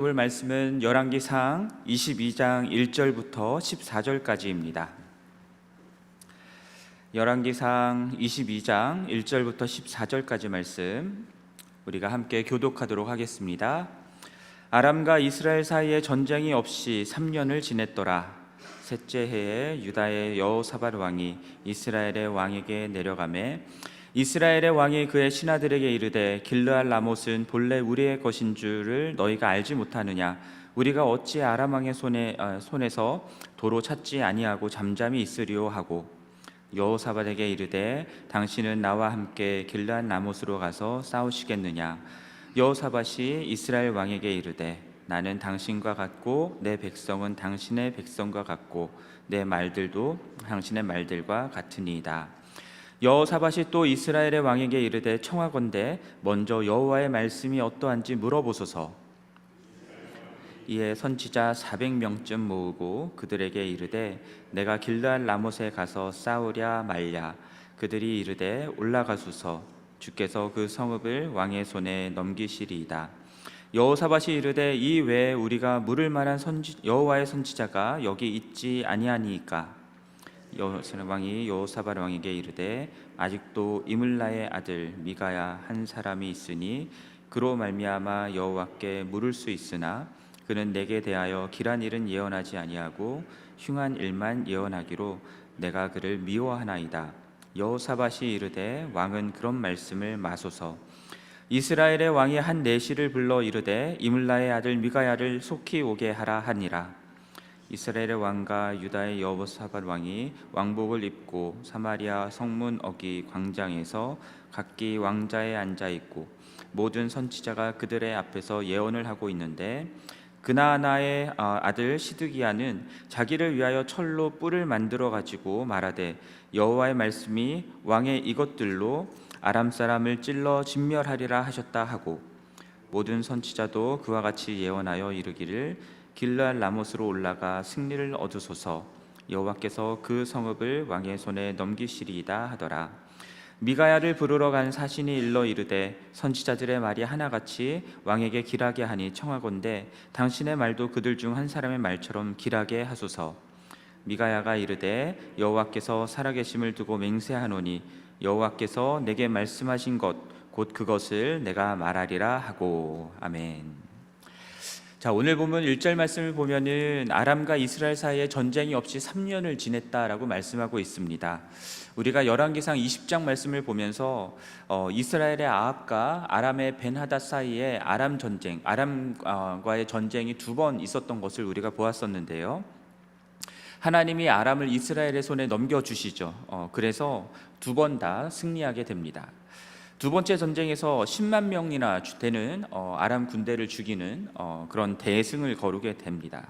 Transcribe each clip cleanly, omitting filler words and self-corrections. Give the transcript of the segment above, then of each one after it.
볼 말씀은 열왕기상 22장 1절부터 14절까지입니다. 열왕기상 22장 1절부터 14절까지 말씀 우리가 함께 교독하도록 하겠습니다. 아람과 이스라엘 사이에 전쟁이 없이 3년을 지냈더라. 셋째 해에 유다의 여호사밧 왕이 이스라엘의 왕에게 내려가매 이스라엘의 왕이 그의 신하들에게 이르되 길르앗 라못은 본래 우리의 것인 줄을 너희가 알지 못하느냐? 우리가 어찌 아람 왕의 손에서 도로 찾지 아니하고 잠잠히 있으리요 하고 여호사밧에게 이르되 당신은 나와 함께 길르앗 라못으로 가서 싸우시겠느냐? 여호사밧이 이스라엘 왕에게 이르되 나는 당신과 같고 내 백성은 당신의 백성과 같고 내 말들도 당신의 말들과 같으니이다. 여호사밧이 또 이스라엘의 왕에게 이르되 청하건대 먼저 여호와의 말씀이 어떠한지 물어보소서. 이에 선지자 400명쯤 모으고 그들에게 이르되 내가 길르앗 라못에 가서 싸우랴 말랴. 그들이 이르되 올라가소서. 주께서 그 성읍을 왕의 손에 넘기시리이다. 여호사밧이 이르되 이 외에 우리가 물을 만한 여호와의 선지자가 여기 있지 아니하니이까. 왕이 여호사밧 왕에게 이르되 아직도 이물라의 아들 미가야 한 사람이 있으니 그로 말미암아 여호와께 물을 수 있으나 그는 내게 대하여 길한 일은 예언하지 아니하고 흉한 일만 예언하기로 내가 그를 미워하나이다. 여호사밧이 이르되 왕은 그런 말씀을 마소서. 이스라엘의 왕이 한 내시를 불러 이르되 이물라의 아들 미가야를 속히 오게 하라 하니라. 이스라엘의 왕과 유다의 여호사밧 왕이 왕복을 입고 사마리아 성문 어기 광장에서 각기 왕자에 앉아 있고 모든 선지자가 그들의 앞에서 예언을 하고 있는데 그나아나의 아들 시드기야는 자기를 위하여 철로 뿔을 만들어 가지고 말하되 여호와의 말씀이 왕의 이것들로 아람 사람을 찔러 진멸하리라 하셨다 하고 모든 선지자도 그와 같이 예언하여 이르기를 길르앗 라못으로 올라가 승리를 얻으소서. 여호와께서 그 성읍을 왕의 손에 넘기시리이다 하더라. 미가야를 부르러 간 사신이 일러 이르되 선지자들의 말이 하나같이 왕에게 길하게 하니 청하건대 당신의 말도 그들 중 한 사람의 말처럼 길하게 하소서. 미가야가 이르되 여호와께서 살아계심을 두고 맹세하노니 여호와께서 내게 말씀하신 것 곧 그것을 내가 말하리라 하고. 아멘. 자, 오늘 보면 1절 말씀을 보면은 아람과 이스라엘 사이에 전쟁이 없이 3년을 지냈다라고 말씀하고 있습니다. 우리가 열왕기상 20장 말씀을 보면서 이스라엘의 아합과 아람의 벤하닷 사이에 아람과의 전쟁이 2번 있었던 것을 우리가 보았었는데요. 하나님이 아람을 이스라엘의 손에 넘겨주시죠. 그래서 2번 다 승리하게 됩니다. 두 번째 전쟁에서 10만 명이나 되는 아람 군대를 죽이는 그런 대승을 거두게 됩니다.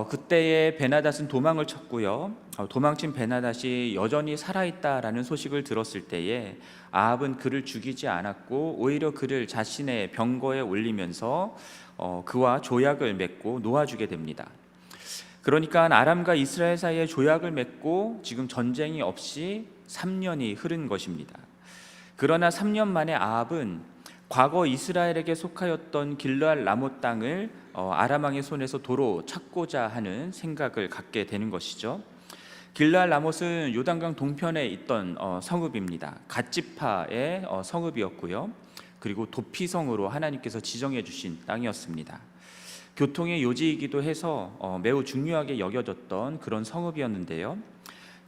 그때의 베나닷은 도망을 쳤고요. 도망친 베나닷이 여전히 살아있다라는 소식을 들었을 때에 아합은 그를 죽이지 않았고 오히려 그를 자신의 병거에 올리면서 그와 조약을 맺고 놓아주게 됩니다. 그러니까 아람과 이스라엘 사이에 조약을 맺고 지금 전쟁이 없이 3년이 흐른 것입니다. 그러나 3년 만에 아합은 과거 이스라엘에게 속하였던 길르앗 라못 땅을 아람 왕의 손에서 도로 찾고자 하는 생각을 갖게 되는 것이죠. 길르앗 라못은 요단강 동편에 있던 성읍입니다. 갓지파의 성읍이었고요. 그리고 도피성으로 하나님께서 지정해 주신 땅이었습니다. 교통의 요지이기도 해서 매우 중요하게 여겨졌던 그런 성읍이었는데요.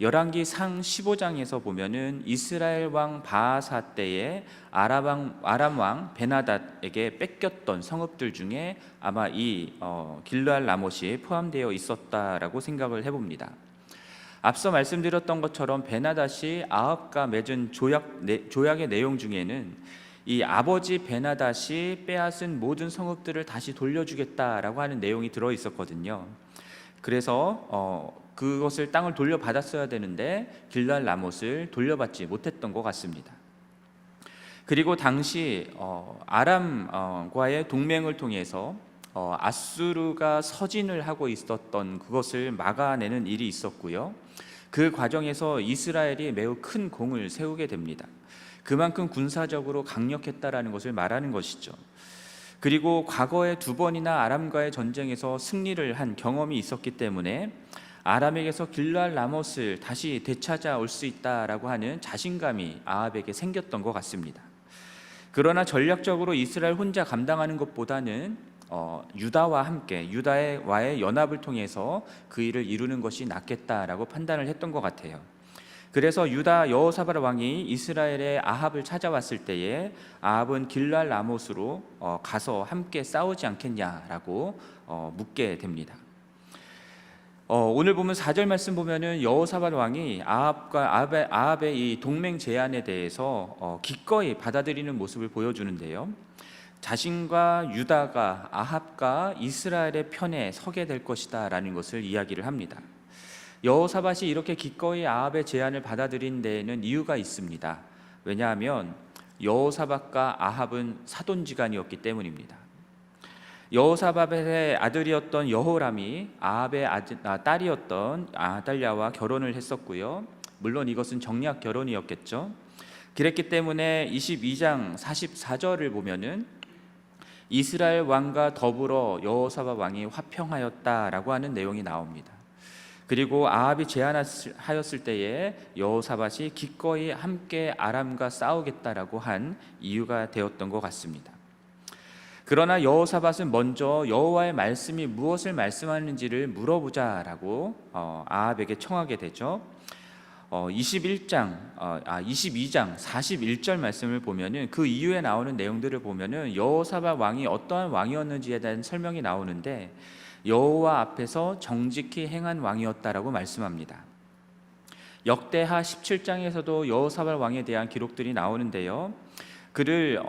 열왕기상 15장에서 보면은 이스라엘 왕 바하사 때에 아람 왕 베나닷에게 뺏겼던 성읍들 중에 아마 이 길르앗 라못이 포함되어 있었다라고 생각을 해봅니다. 앞서 말씀드렸던 것처럼 베나닷이 아합과 맺은 조약의 내용 중에는 이 아버지 베나닷이 빼앗은 모든 성읍들을 다시 돌려주겠다라고 하는 내용이 들어 있었거든요. 그래서 그것을 땅을 돌려받았어야 되는데 길르앗 라못을 돌려받지 못했던 것 같습니다. 그리고 당시 아람과의 동맹을 통해서 아수르가 서진을 하고 있었던 그것을 막아내는 일이 있었고요. 그 과정에서 이스라엘이 매우 큰 공을 세우게 됩니다. 그만큼 군사적으로 강력했다라는 것을 말하는 것이죠. 그리고 과거에 2번이나 아람과의 전쟁에서 승리를 한 경험이 있었기 때문에 아람에게서 길르앗 라못을 다시 되찾아올 수 있다라고 하는 자신감이 아합에게 생겼던 것 같습니다. 그러나 전략적으로 이스라엘 혼자 감당하는 것보다는 유다와 함께 유다와의 연합을 통해서 그 일을 이루는 것이 낫겠다라고 판단을 했던 것 같아요. 그래서 유다 여호사밧 왕이 이스라엘의 아합을 찾아왔을 때에 아합은 길르앗 라못으로 가서 함께 싸우지 않겠냐라고 묻게 됩니다. 오늘 보면 4절 말씀 보면은 여호사밧 왕이 아합의 이 동맹 제안에 대해서 기꺼이 받아들이는 모습을 보여주는데요. 자신과 유다가 아합과 이스라엘의 편에 서게 될 것이다라는 것을 이야기를 합니다. 여호사밧이 이렇게 기꺼이 아합의 제안을 받아들인 데에는 이유가 있습니다. 왜냐하면 여호사밧과 아합은 사돈지간이었기 때문입니다. 여호사밧의 아들이었던 여호람이 아합의 딸이었던 아달랴와 결혼을 했었고요. 물론 이것은 정략 결혼이었겠죠. 그랬기 때문에 22장 44절을 보면은 이스라엘 왕과 더불어 여호사밧 왕이 화평하였다라고 하는 내용이 나옵니다. 그리고 아합이 제안하였을 때에 여호사밧이 기꺼이 함께 아람과 싸우겠다라고 한 이유가 되었던 것 같습니다. 그러나 여호사밧은 먼저 여호와의 말씀이 무엇을 말씀하는지를 물어보자라고 아합에게 청하게 되죠. 22장 41절 말씀을 보면은 그 이후에 나오는 내용들을 보면은 여호사밧 왕이 어떠한 왕이었는지에 대한 설명이 나오는데 여호와 앞에서 정직히 행한 왕이었다라고 말씀합니다. 역대하 17장에서도 여호사밧 왕에 대한 기록들이 나오는데요. 그를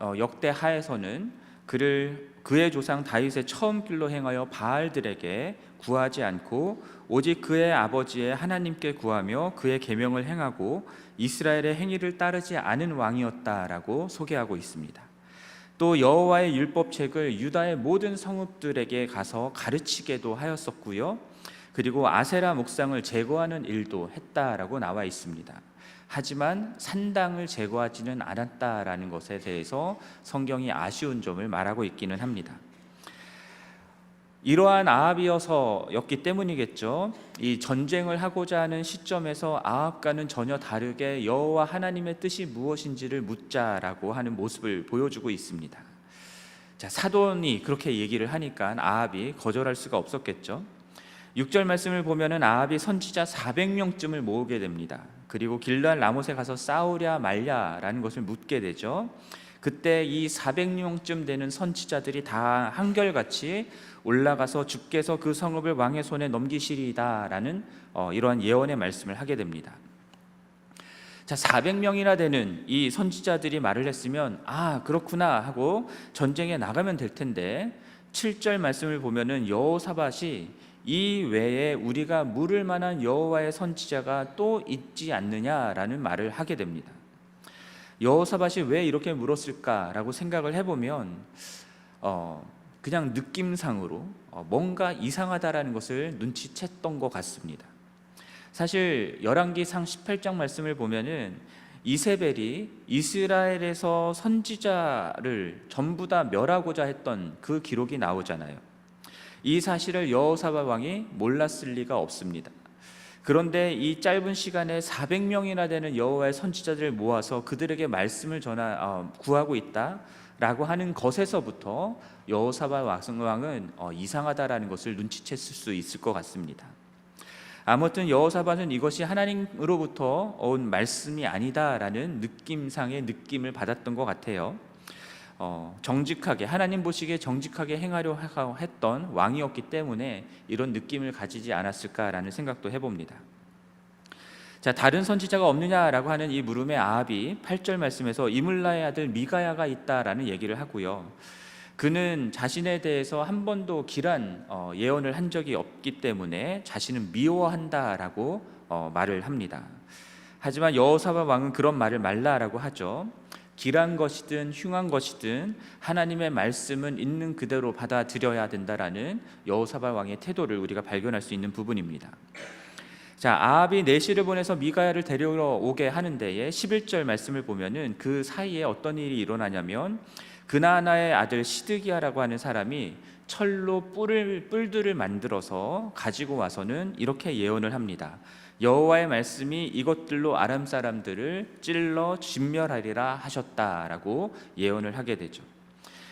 역대하에서는 그의 조상 다윗의 처음 길로 행하여 바알들에게 구하지 않고 오직 그의 아버지의 하나님께 구하며 그의 계명을 행하고 이스라엘의 행위를 따르지 않은 왕이었다라고 소개하고 있습니다. 또 여호와의 율법책을 유다의 모든 성읍들에게 가서 가르치게도 하였었고요. 그리고 아세라 목상을 제거하는 일도 했다라고 나와 있습니다. 하지만 산당을 제거하지는 않았다라는 것에 대해서 성경이 아쉬운 점을 말하고 있기는 합니다. 이러한 아합이어서였기 때문이겠죠. 이 전쟁을 하고자 하는 시점에서 아합과는 전혀 다르게 여호와 하나님의 뜻이 무엇인지를 묻자라고 하는 모습을 보여주고 있습니다. 자, 사돈이 그렇게 얘기를 하니까 아합이 거절할 수가 없었겠죠. 6절 말씀을 보면은 아합이 선지자 400명쯤을 모으게 됩니다. 그리고 길르앗 라못에 가서 싸우랴 말랴라는 것을 묻게 되죠. 그때 이 400명쯤 되는 선지자들이 다 한결같이 올라가서 주께서 그 성읍을 왕의 손에 넘기시리이다라는 이러한 예언의 말씀을 하게 됩니다. 자, 400명이나 되는 이 선지자들이 말을 했으면 그렇구나 하고 전쟁에 나가면 될 텐데 7절 말씀을 보면은 여호사밧이 이 외에 우리가 물을 만한 여호와의 선지자가 또 있지 않느냐라는 말을 하게 됩니다. 여호사밧이 왜 이렇게 물었을까라고 생각을 해보면 그냥 느낌상으로 뭔가 이상하다라는 것을 눈치챘던 것 같습니다. 사실 열왕기상 18장 말씀을 보면은 이세벨이 이스라엘에서 선지자를 전부 다 멸하고자 했던 그 기록이 나오잖아요. 이 사실을 여호사밧 왕이 몰랐을 리가 없습니다. 그런데 이 짧은 시간에 400명이나 되는 여호와의 선지자들을 모아서 그들에게 말씀을 구하고 있다라고 하는 것에서부터 여호사밧 왕은 이상하다라는 것을 눈치챘을 수 있을 것 같습니다. 아무튼 여호사밧은 이것이 하나님으로부터 온 말씀이 아니다라는 느낌상의 느낌을 받았던 것 같아요. 정직하게 하나님 보시기에 정직하게 행하려 했던 왕이었기 때문에 이런 느낌을 가지지 않았을까라는 생각도 해봅니다. 자, 다른 선지자가 없느냐라고 하는 이 물음에 아합이 8절 말씀에서 이물라의 아들 미가야가 있다라는 얘기를 하고요. 그는 자신에 대해서 한 번도 길한 예언을 한 적이 없기 때문에 자신은 미워한다라고 말을 합니다. 하지만 여호사밧 왕은 그런 말을 말라라고 하죠. 길한 것이든 흉한 것이든 하나님의 말씀은 있는 그대로 받아들여야 된다라는 여호사밧 왕의 태도를 우리가 발견할 수 있는 부분입니다. 자, 아합이 내시를 보내서 미가야를 데려오게 하는 데에 11절 말씀을 보면은 그 사이에 어떤 일이 일어나냐면 그나나의 아들 시드기야라고 하는 사람이 철로 뿔들을 만들어서 가지고 와서는 이렇게 예언을 합니다. 여호와의 말씀이 이것들로 아람 사람들을 찔러 진멸하리라 하셨다라고 예언을 하게 되죠.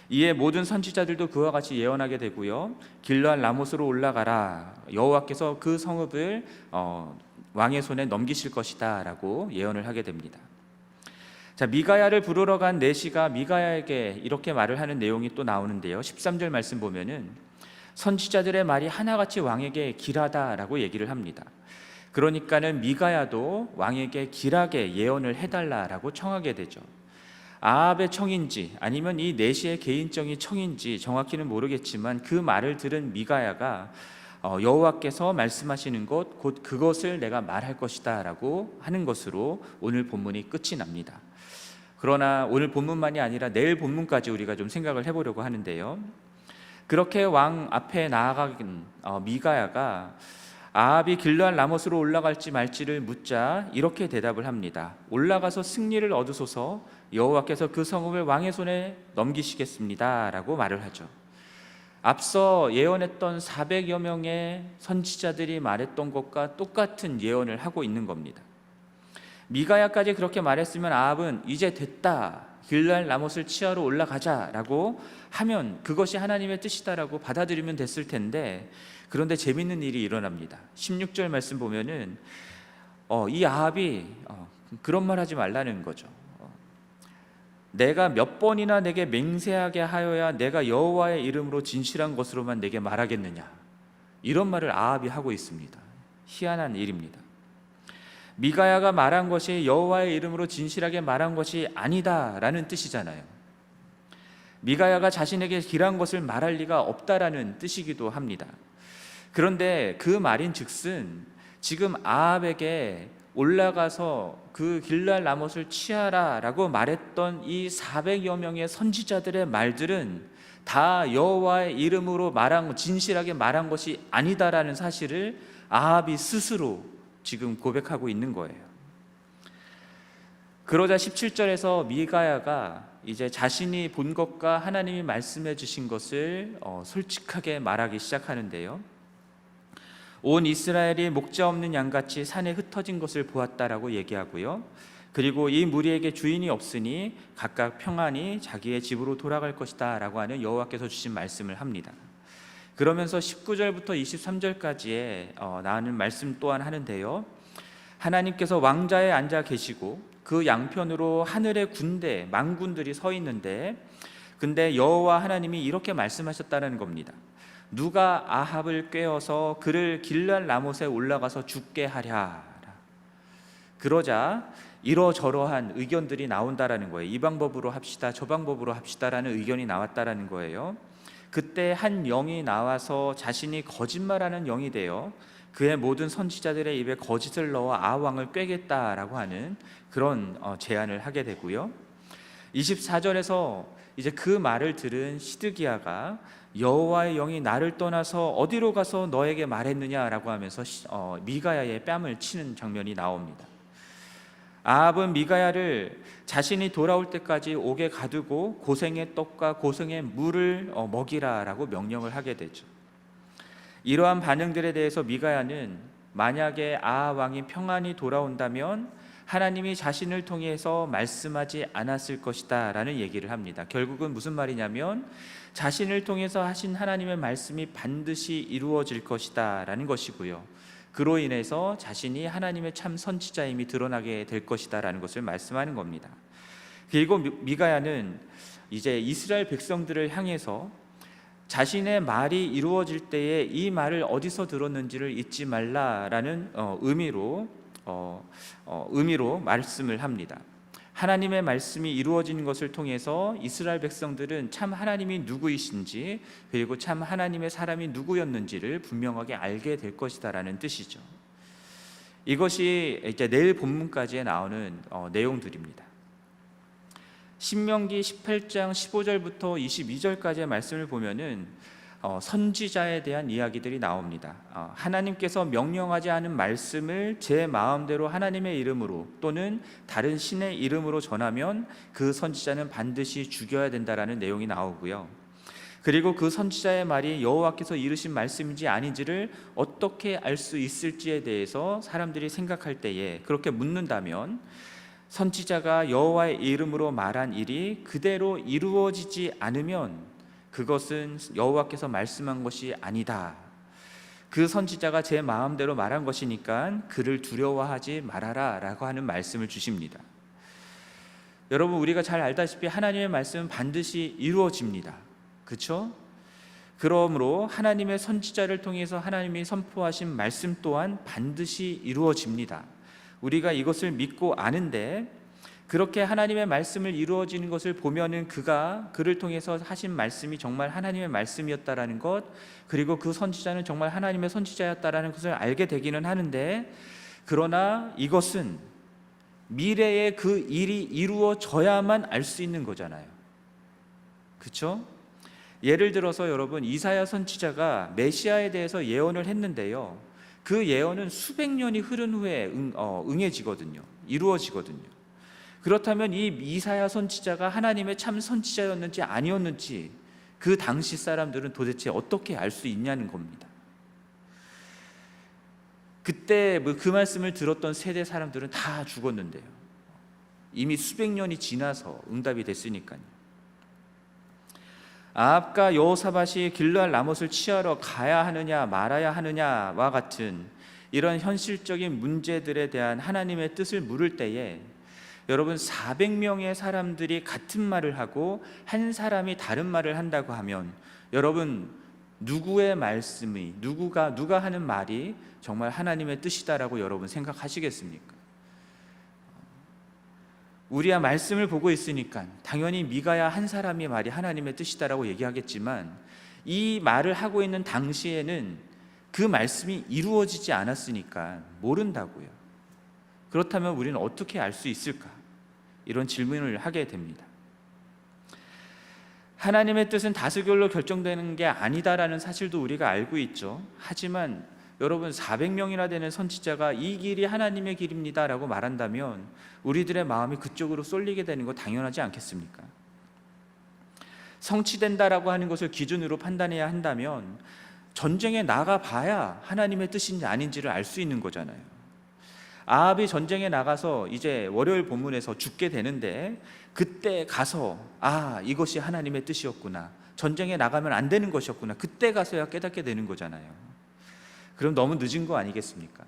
이에 모든 선지자들도 그와 같이 예언하게 되고요. 길르앗 라못으로 올라가라, 여호와께서 그 성읍을 왕의 손에 넘기실 것이다 라고 예언을 하게 됩니다. 자, 미가야를 부르러 간 내시가 미가야에게 이렇게 말을 하는 내용이 또 나오는데요. 13절 말씀 보면은 선지자들의 말이 하나같이 왕에게 길하다라고 얘기를 합니다. 그러니까는 미가야도 왕에게 길하게 예언을 해달라라고 청하게 되죠. 아합의 청인지 아니면 이 내시의 개인적인 청인지 정확히는 모르겠지만 그 말을 들은 미가야가 여호와께서 말씀하시는 것 곧 그것을 내가 말할 것이다 라고 하는 것으로 오늘 본문이 끝이 납니다. 그러나 오늘 본문만이 아니라 내일 본문까지 우리가 좀 생각을 해보려고 하는데요. 그렇게 왕 앞에 나아간 미가야가 아합이 길르앗 라못으로 올라갈지 말지를 묻자 이렇게 대답을 합니다. 올라가서 승리를 얻으소서, 여호와께서 그 성읍을 왕의 손에 넘기시겠습니다 라고 말을 하죠. 앞서 예언했던 400여 명의 선지자들이 말했던 것과 똑같은 예언을 하고 있는 겁니다. 미가야까지 그렇게 말했으면 아합은 이제 됐다, 길르앗 라못을 치하러 올라가자라고 하면 그것이 하나님의 뜻이다라고 받아들이면 됐을 텐데, 그런데 재밌는 일이 일어납니다. 16절 말씀 보면은 이 아합이 그런 말 하지 말라는 거죠. 내가 몇 번이나 내게 맹세하게 하여야 내가 여호와의 이름으로 진실한 것으로만 내게 말하겠느냐, 이런 말을 아합이 하고 있습니다. 희한한 일입니다. 미가야가 말한 것이 여호와의 이름으로 진실하게 말한 것이 아니다라는 뜻이잖아요. 미가야가 자신에게 길한 것을 말할 리가 없다라는 뜻이기도 합니다. 그런데 그 말인즉슨 지금 아합에게 올라가서 그 길르앗 라못을 취하라라고 말했던 이 400여 명의 선지자들의 말들은 다 여호와의 이름으로 말한, 진실하게 말한 것이 아니다라는 사실을 아합이 스스로 지금 고백하고 있는 거예요. 그러자 17절에서 미가야가 이제 자신이 본 것과 하나님이 말씀해 주신 것을 솔직하게 말하기 시작하는데요. 온 이스라엘이 목자 없는 양같이 산에 흩어진 것을 보았다라고 얘기하고요. 그리고 이 무리에게 주인이 없으니 각각 평안히 자기의 집으로 돌아갈 것이다 라고 하는 여호와께서 주신 말씀을 합니다. 그러면서 19절부터 23절까지에 나오는 말씀 또한 하는데요. 하나님께서 왕자에 앉아 계시고 그 양편으로 하늘의 군대, 만군들이 서 있는데, 근데 여호와 하나님이 이렇게 말씀하셨다는 겁니다. 누가 아합을 꾀어서 그를 길르앗 라못에 올라가서 죽게 하랴. 그러자 이러저러한 의견들이 나온다라는 거예요. 이 방법으로 합시다, 저 방법으로 합시다라는 의견이 나왔다라는 거예요. 그때 한 영이 나와서 자신이 거짓말하는 영이 되어 그의 모든 선지자들의 입에 거짓을 넣어 아왕을 꾀겠다라고 하는 그런 제안을 하게 되고요. 24절에서 이제 그 말을 들은 시드기야가 여호와의 영이 나를 떠나서 어디로 가서 너에게 말했느냐라고 하면서 미가야의 뺨을 치는 장면이 나옵니다. 아합은 미가야를 자신이 돌아올 때까지 옥에 가두고 고생의 떡과 고생의 물을 먹이라라고 명령을 하게 되죠. 이러한 반응들에 대해서 미가야는 만약에 아합 왕이 평안히 돌아온다면 하나님이 자신을 통해서 말씀하지 않았을 것이다 라는 얘기를 합니다. 결국은 무슨 말이냐면 자신을 통해서 하신 하나님의 말씀이 반드시 이루어질 것이다 라는 것이고요. 그로 인해서 자신이 하나님의 참 선지자임이 드러나게 될 것이다 라는 것을 말씀하는 겁니다. 그리고 미가야는 이제 이스라엘 백성들을 향해서 자신의 말이 이루어질 때에 이 말을 어디서 들었는지를 잊지 말라라는 의미로 말씀을 합니다. 하나님의 말씀이 이루어지는 것을 통해서 이스라엘 백성들은 참 하나님이 누구이신지, 그리고 참 하나님의 사람이 누구였는지를 분명하게 알게 될 것이다라는 뜻이죠. 이것이 이제 내일 본문까지에 나오는 내용들입니다. 신명기 18장 15절부터 22절까지의 말씀을 보면은 선지자에 대한 이야기들이 나옵니다. 하나님께서 명령하지 않은 말씀을 제 마음대로 하나님의 이름으로 또는 다른 신의 이름으로 전하면 그 선지자는 반드시 죽여야 된다라는 내용이 나오고요. 그리고 그 선지자의 말이 여호와께서 이르신 말씀인지 아닌지를 어떻게 알 수 있을지에 대해서 사람들이 생각할 때에 그렇게 묻는다면 선지자가 여호와의 이름으로 말한 일이 그대로 이루어지지 않으면 그것은 여호와께서 말씀한 것이 아니다. 그 선지자가 제 마음대로 말한 것이니까 그를 두려워하지 말아라 라고 하는 말씀을 주십니다. 여러분, 우리가 잘 알다시피 하나님의 말씀은 반드시 이루어집니다. 그렇죠? 그러므로 하나님의 선지자를 통해서 하나님이 선포하신 말씀 또한 반드시 이루어집니다. 우리가 이것을 믿고 아는데 그렇게 하나님의 말씀을 이루어지는 것을 보면은 그를 통해서 하신 말씀이 정말 하나님의 말씀이었다라는 것, 그리고 그 선지자는 정말 하나님의 선지자였다라는 것을 알게 되기는 하는데, 그러나 이것은 미래에 그 일이 이루어져야만 알 수 있는 거잖아요. 그렇죠? 예를 들어서 여러분, 이사야 선지자가 메시아에 대해서 예언을 했는데요, 그 예언은 수백 년이 흐른 후에 응해지거든요. 이루어지거든요. 그렇다면 이 이사야 선지자가 하나님의 참 선지자였는지 아니었는지 그 당시 사람들은 도대체 어떻게 알 수 있냐는 겁니다. 그때 그 말씀을 들었던 세대 사람들은 다 죽었는데요. 이미 수백 년이 지나서 응답이 됐으니까요. 아합과 여호사밧이 길르앗 라못을 취하러 가야 하느냐 말아야 하느냐와 같은 이런 현실적인 문제들에 대한 하나님의 뜻을 물을 때에 여러분, 400명의 사람들이 같은 말을 하고 한 사람이 다른 말을 한다고 하면 여러분, 누구의 말씀이 누가 하는 말이 정말 하나님의 뜻이다라고 여러분 생각하시겠습니까? 우리야 말씀을 보고 있으니까 당연히 미가야 한 사람의 말이 하나님의 뜻이다라고 얘기하겠지만, 이 말을 하고 있는 당시에는 그 말씀이 이루어지지 않았으니까 모른다고요. 그렇다면 우리는 어떻게 알 수 있을까? 이런 질문을 하게 됩니다. 하나님의 뜻은 다수결로 결정되는 게 아니다라는 사실도 우리가 알고 있죠. 하지만 여러분, 400명이나 되는 선지자가 이 길이 하나님의 길입니다라고 말한다면 우리들의 마음이 그쪽으로 쏠리게 되는 거 당연하지 않겠습니까? 성취된다라고 하는 것을 기준으로 판단해야 한다면 전쟁에 나가봐야 하나님의 뜻인지 아닌지를 알 수 있는 거잖아요. 아합이 전쟁에 나가서 이제 월요일 본문에서 죽게 되는데, 그때 가서 이것이 하나님의 뜻이었구나, 전쟁에 나가면 안 되는 것이었구나, 그때 가서야 깨닫게 되는 거잖아요. 그럼 너무 늦은 거 아니겠습니까?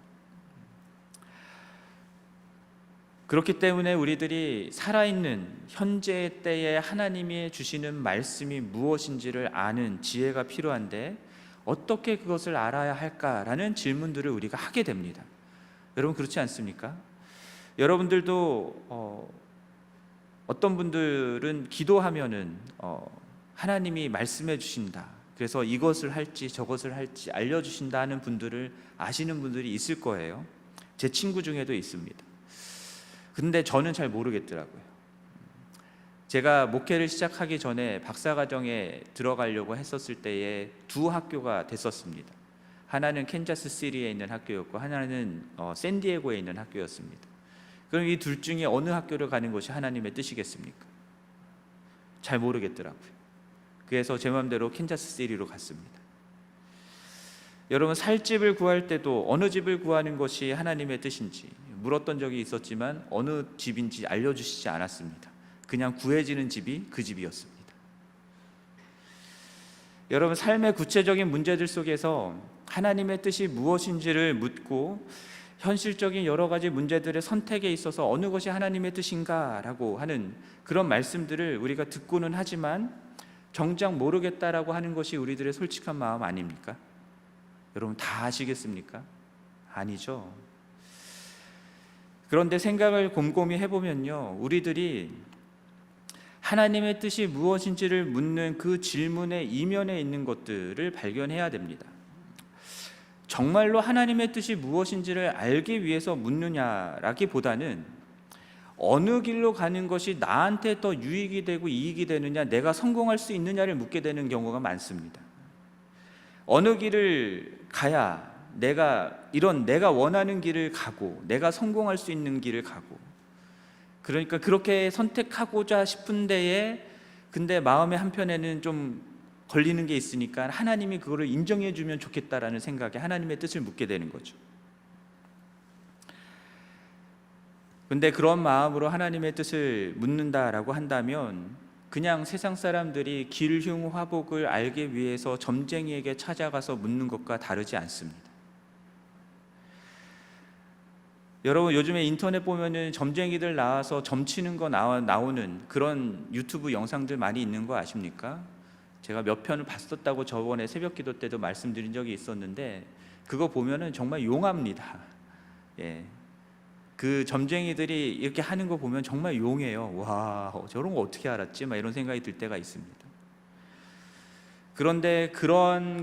그렇기 때문에 우리들이 살아있는 현재의 때에 하나님이 주시는 말씀이 무엇인지를 아는 지혜가 필요한데, 어떻게 그것을 알아야 할까라는 질문들을 우리가 하게 됩니다. 여러분, 그렇지 않습니까? 여러분들도 어떤 분들은 기도하면은 하나님이 말씀해 주신다, 그래서 이것을 할지 저것을 할지 알려주신다 하는 분들을 아시는 분들이 있을 거예요. 제 친구 중에도 있습니다. 근데 저는 잘 모르겠더라고요. 제가 목회를 시작하기 전에 박사과정에 들어가려고 했었을 때에 두 학교가 됐었습니다. 하나는 캔자스 시티에 있는 학교였고 하나는 샌디에고에 있는 학교였습니다. 그럼 이 둘 중에 어느 학교를 가는 것이 하나님의 뜻이겠습니까? 잘 모르겠더라고요. 그래서 제 마음대로 캔자스 시티로 갔습니다. 여러분, 살 집을 구할 때도 어느 집을 구하는 것이 하나님의 뜻인지 물었던 적이 있었지만 어느 집인지 알려주시지 않았습니다. 그냥 구해지는 집이 그 집이었습니다. 여러분, 삶의 구체적인 문제들 속에서 하나님의 뜻이 무엇인지를 묻고 현실적인 여러 가지 문제들의 선택에 있어서 어느 것이 하나님의 뜻인가라고 하는 그런 말씀들을 우리가 듣고는 하지만 정작 모르겠다라고 하는 것이 우리들의 솔직한 마음 아닙니까? 여러분, 다 아시겠습니까? 아니죠. 그런데 생각을 곰곰이 해보면요, 우리들이 하나님의 뜻이 무엇인지를 묻는 그 질문의 이면에 있는 것들을 발견해야 됩니다. 정말로 하나님의 뜻이 무엇인지를 알기 위해서 묻느냐라기보다는 어느 길로 가는 것이 나한테 더 유익이 되고 이익이 되느냐, 내가 성공할 수 있느냐를 묻게 되는 경우가 많습니다. 어느 길을 가야 내가 원하는 길을 가고 내가 성공할 수 있는 길을 가고, 그러니까 그렇게 선택하고자 싶은 데에 근데 마음의 한편에는 좀 걸리는 게 있으니까 하나님이 그거를 인정해 주면 좋겠다라는 생각에 하나님의 뜻을 묻게 되는 거죠. 근데 그런 마음으로 하나님의 뜻을 묻는다라고 한다면 그냥 세상 사람들이 길흉화복을 알기 위해서 점쟁이에게 찾아가서 묻는 것과 다르지 않습니다. 여러분, 요즘에 인터넷 보면은 점쟁이들 나와서 점치는 거 나오는 그런 유튜브 영상들 많이 있는 거 아십니까? 제가 몇 편을 봤었다고 저번에 새벽 기도 때도 말씀드린 적이 있었는데, 그거 보면은 정말 용합니다. 예. 그 점쟁이들이 이렇게 하는 거 보면 정말 용해요. 와, 저런 거 어떻게 알았지? 막 이런 생각이 들 때가 있습니다. 그런데 그런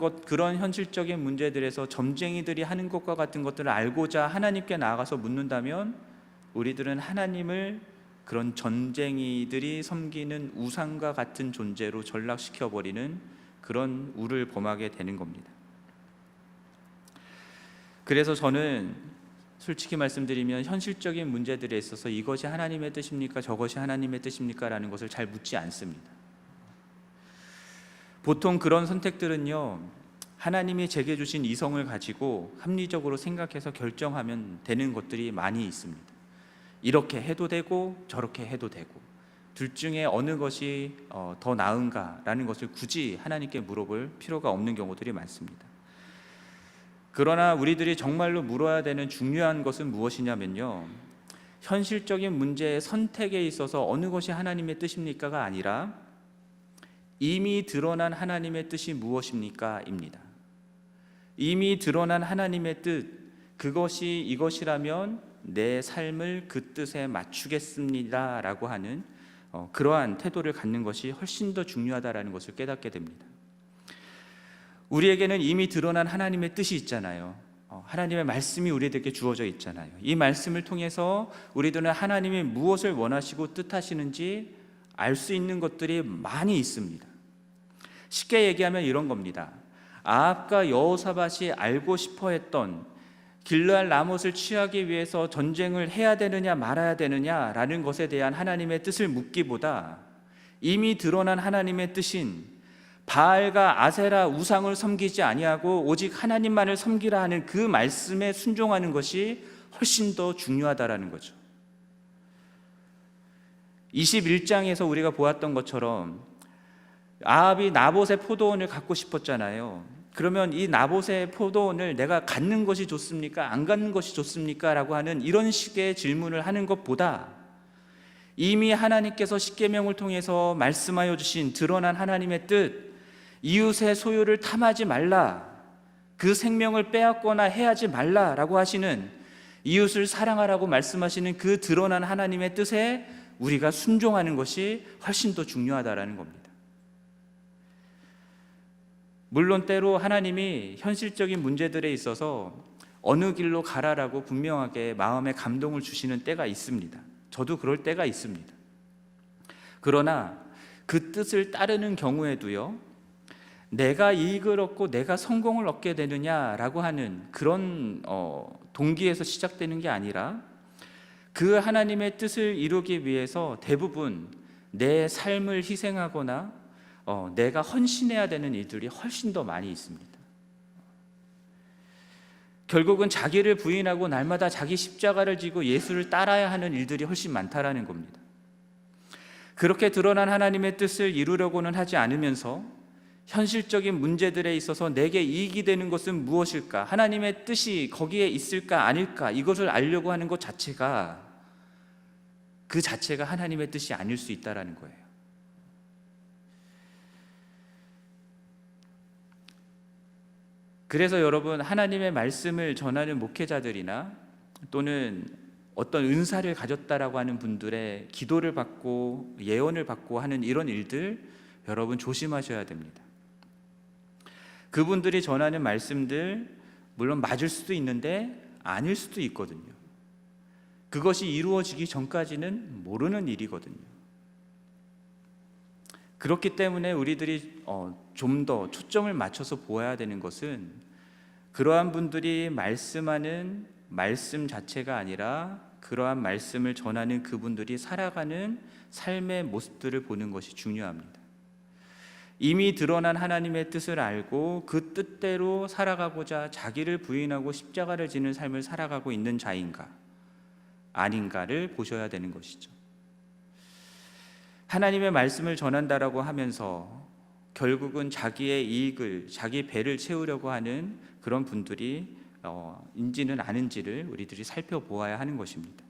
현실적인 문제들에서 점쟁이들이 하는 것과 같은 것들을 알고자 하나님께 나아가서 묻는다면 우리들은 하나님을 그런 점쟁이들이 섬기는 우상과 같은 존재로 전락시켜버리는 그런 우를 범하게 되는 겁니다. 그래서 저는 솔직히 말씀드리면 현실적인 문제들에 있어서 이것이 하나님의 뜻입니까? 저것이 하나님의 뜻입니까? 라는 것을 잘 묻지 않습니다. 보통 그런 선택들은요, 하나님이 제게 주신 이성을 가지고 합리적으로 생각해서 결정하면 되는 것들이 많이 있습니다. 이렇게 해도 되고 저렇게 해도 되고, 둘 중에 어느 것이 더 나은가라는 것을 굳이 하나님께 물어볼 필요가 없는 경우들이 많습니다. 그러나 우리들이 정말로 물어야 되는 중요한 것은 무엇이냐면요, 현실적인 문제의 선택에 있어서 어느 것이 하나님의 뜻입니까가 아니라 이미 드러난 하나님의 뜻이 무엇입니까? 입니다. 이미 드러난 하나님의 뜻, 그것이 이것이라면 내 삶을 그 뜻에 맞추겠습니다 라고 하는 그러한 태도를 갖는 것이 훨씬 더 중요하다는 것을 깨닫게 됩니다. 우리에게는 이미 드러난 하나님의 뜻이 있잖아요. 하나님의 말씀이 우리들에게 주어져 있잖아요. 이 말씀을 통해서 우리들은 하나님이 무엇을 원하시고 뜻하시는지 알 수 있는 것들이 많이 있습니다. 쉽게 얘기하면 이런 겁니다. 아합과 여호사밧이 알고 싶어 했던 길르앗 라못을 취하기 위해서 전쟁을 해야 되느냐 말아야 되느냐라는 것에 대한 하나님의 뜻을 묻기보다 이미 드러난 하나님의 뜻인 바알과 아세라 우상을 섬기지 아니하고 오직 하나님만을 섬기라 하는 그 말씀에 순종하는 것이 훨씬 더 중요하다라는 거죠. 21장에서 우리가 보았던 것처럼 아합이 나봇의 포도원을 갖고 싶었잖아요. 그러면 이 나봇의 포도원을 내가 갖는 것이 좋습니까? 안 갖는 것이 좋습니까? 라고 하는 이런 식의 질문을 하는 것보다 이미 하나님께서 십계명을 통해서 말씀하여 주신 드러난 하나님의 뜻, 이웃의 소유를 탐하지 말라, 그 생명을 빼앗거나 해하지 말라라고 하시는, 이웃을 사랑하라고 말씀하시는 그 드러난 하나님의 뜻에 우리가 순종하는 것이 훨씬 더 중요하다라는 겁니다. 물론 때로 하나님이 현실적인 문제들에 있어서 어느 길로 가라라고 분명하게 마음에 감동을 주시는 때가 있습니다. 저도 그럴 때가 있습니다. 그러나 그 뜻을 따르는 경우에도요, 내가 이익을 얻고 내가 성공을 얻게 되느냐라고 하는 그런 동기에서 시작되는 게 아니라 그 하나님의 뜻을 이루기 위해서 대부분 내 삶을 희생하거나 내가 헌신해야 되는 일들이 훨씬 더 많이 있습니다. 결국은 자기를 부인하고 날마다 자기 십자가를 지고 예수를 따라야 하는 일들이 훨씬 많다라는 겁니다. 그렇게 드러난 하나님의 뜻을 이루려고는 하지 않으면서 현실적인 문제들에 있어서 내게 이익이 되는 것은 무엇일까? 하나님의 뜻이 거기에 있을까 아닐까? 이것을 알려고 하는 것 자체가, 그 자체가 하나님의 뜻이 아닐 수 있다라는 거예요. 그래서 여러분, 하나님의 말씀을 전하는 목회자들이나 또는 어떤 은사를 가졌다라고 하는 분들의 기도를 받고 예언을 받고 하는 이런 일들, 여러분 조심하셔야 됩니다. 그분들이 전하는 말씀들 물론 맞을 수도 있는데 아닐 수도 있거든요. 그것이 이루어지기 전까지는 모르는 일이거든요. 그렇기 때문에 우리들이 좀 더 초점을 맞춰서 보아야 되는 것은 그러한 분들이 말씀하는 말씀 자체가 아니라 그러한 말씀을 전하는 그분들이 살아가는 삶의 모습들을 보는 것이 중요합니다. 이미 드러난 하나님의 뜻을 알고 그 뜻대로 살아가고자 자기를 부인하고 십자가를 지는 삶을 살아가고 있는 자인가 아닌가를 보셔야 되는 것이죠. 하나님의 말씀을 전한다라고 하면서 결국은 자기의 이익을, 자기 배를 채우려고 하는 그런 분들이 인지는 않은지를 우리들이 살펴보아야 하는 것입니다.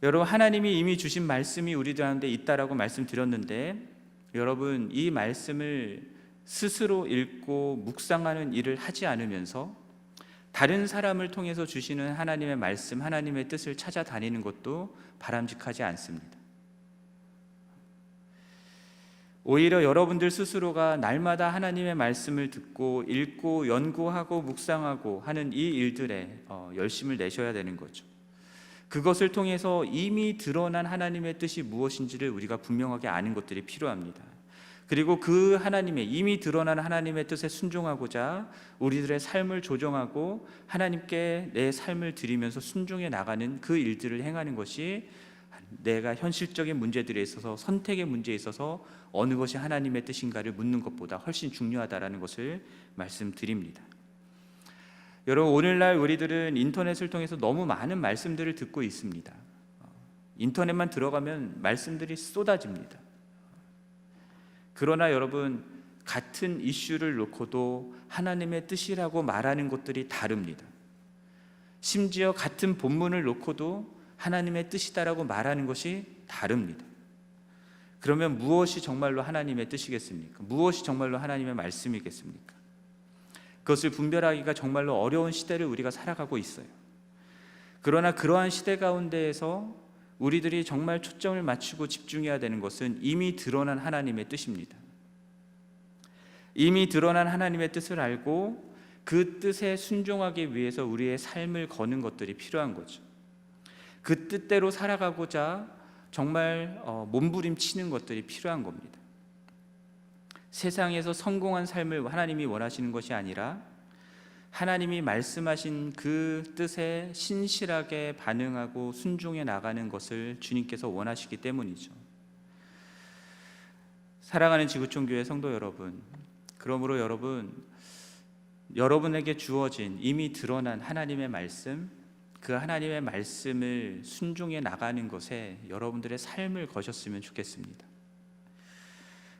여러분, 하나님이 이미 주신 말씀이 우리들한테 있다라고 말씀드렸는데, 여러분 이 말씀을 스스로 읽고 묵상하는 일을 하지 않으면서 다른 사람을 통해서 주시는 하나님의 말씀, 하나님의 뜻을 찾아다니는 것도 바람직하지 않습니다. 오히려 여러분들 스스로가 날마다 하나님의 말씀을 듣고 읽고 연구하고 묵상하고 하는 이 일들에 열심을 내셔야 되는 거죠. 그것을 통해서 이미 드러난 하나님의 뜻이 무엇인지를 우리가 분명하게 아는 것들이 필요합니다. 그리고 그 하나님의 이미 드러난 하나님의 뜻에 순종하고자 우리들의 삶을 조정하고 하나님께 내 삶을 드리면서 순종해 나가는 그 일들을 행하는 것이 내가 현실적인 문제들에 있어서, 선택의 문제에 있어서 어느 것이 하나님의 뜻인가를 묻는 것보다 훨씬 중요하다라는 것을 말씀드립니다. 여러분, 오늘날 우리들은 인터넷을 통해서 너무 많은 말씀들을 듣고 있습니다. 인터넷만 들어가면 말씀들이 쏟아집니다. 그러나 여러분, 같은 이슈를 놓고도 하나님의 뜻이라고 말하는 것들이 다릅니다. 심지어 같은 본문을 놓고도 하나님의 뜻이다라고 말하는 것이 다릅니다. 그러면 무엇이 정말로 하나님의 뜻이겠습니까? 무엇이 정말로 하나님의 말씀이겠습니까? 그것을 분별하기가 정말로 어려운 시대를 우리가 살아가고 있어요. 그러나 그러한 시대 가운데에서 우리들이 정말 초점을 맞추고 집중해야 되는 것은 이미 드러난 하나님의 뜻입니다. 이미 드러난 하나님의 뜻을 알고 그 뜻에 순종하기 위해서 우리의 삶을 거는 것들이 필요한 거죠. 그 뜻대로 살아가고자 정말 몸부림치는 것들이 필요한 겁니다. 세상에서 성공한 삶을 하나님이 원하시는 것이 아니라 하나님이 말씀하신 그 뜻에 신실하게 반응하고 순종해 나가는 것을 주님께서 원하시기 때문이죠. 사랑하는 지구촌교회 성도 여러분, 그러므로 여러분에게 주어진 이미 드러난 하나님의 말씀, 그 하나님의 말씀을 순종해 나가는 것에 여러분들의 삶을 거셨으면 좋겠습니다.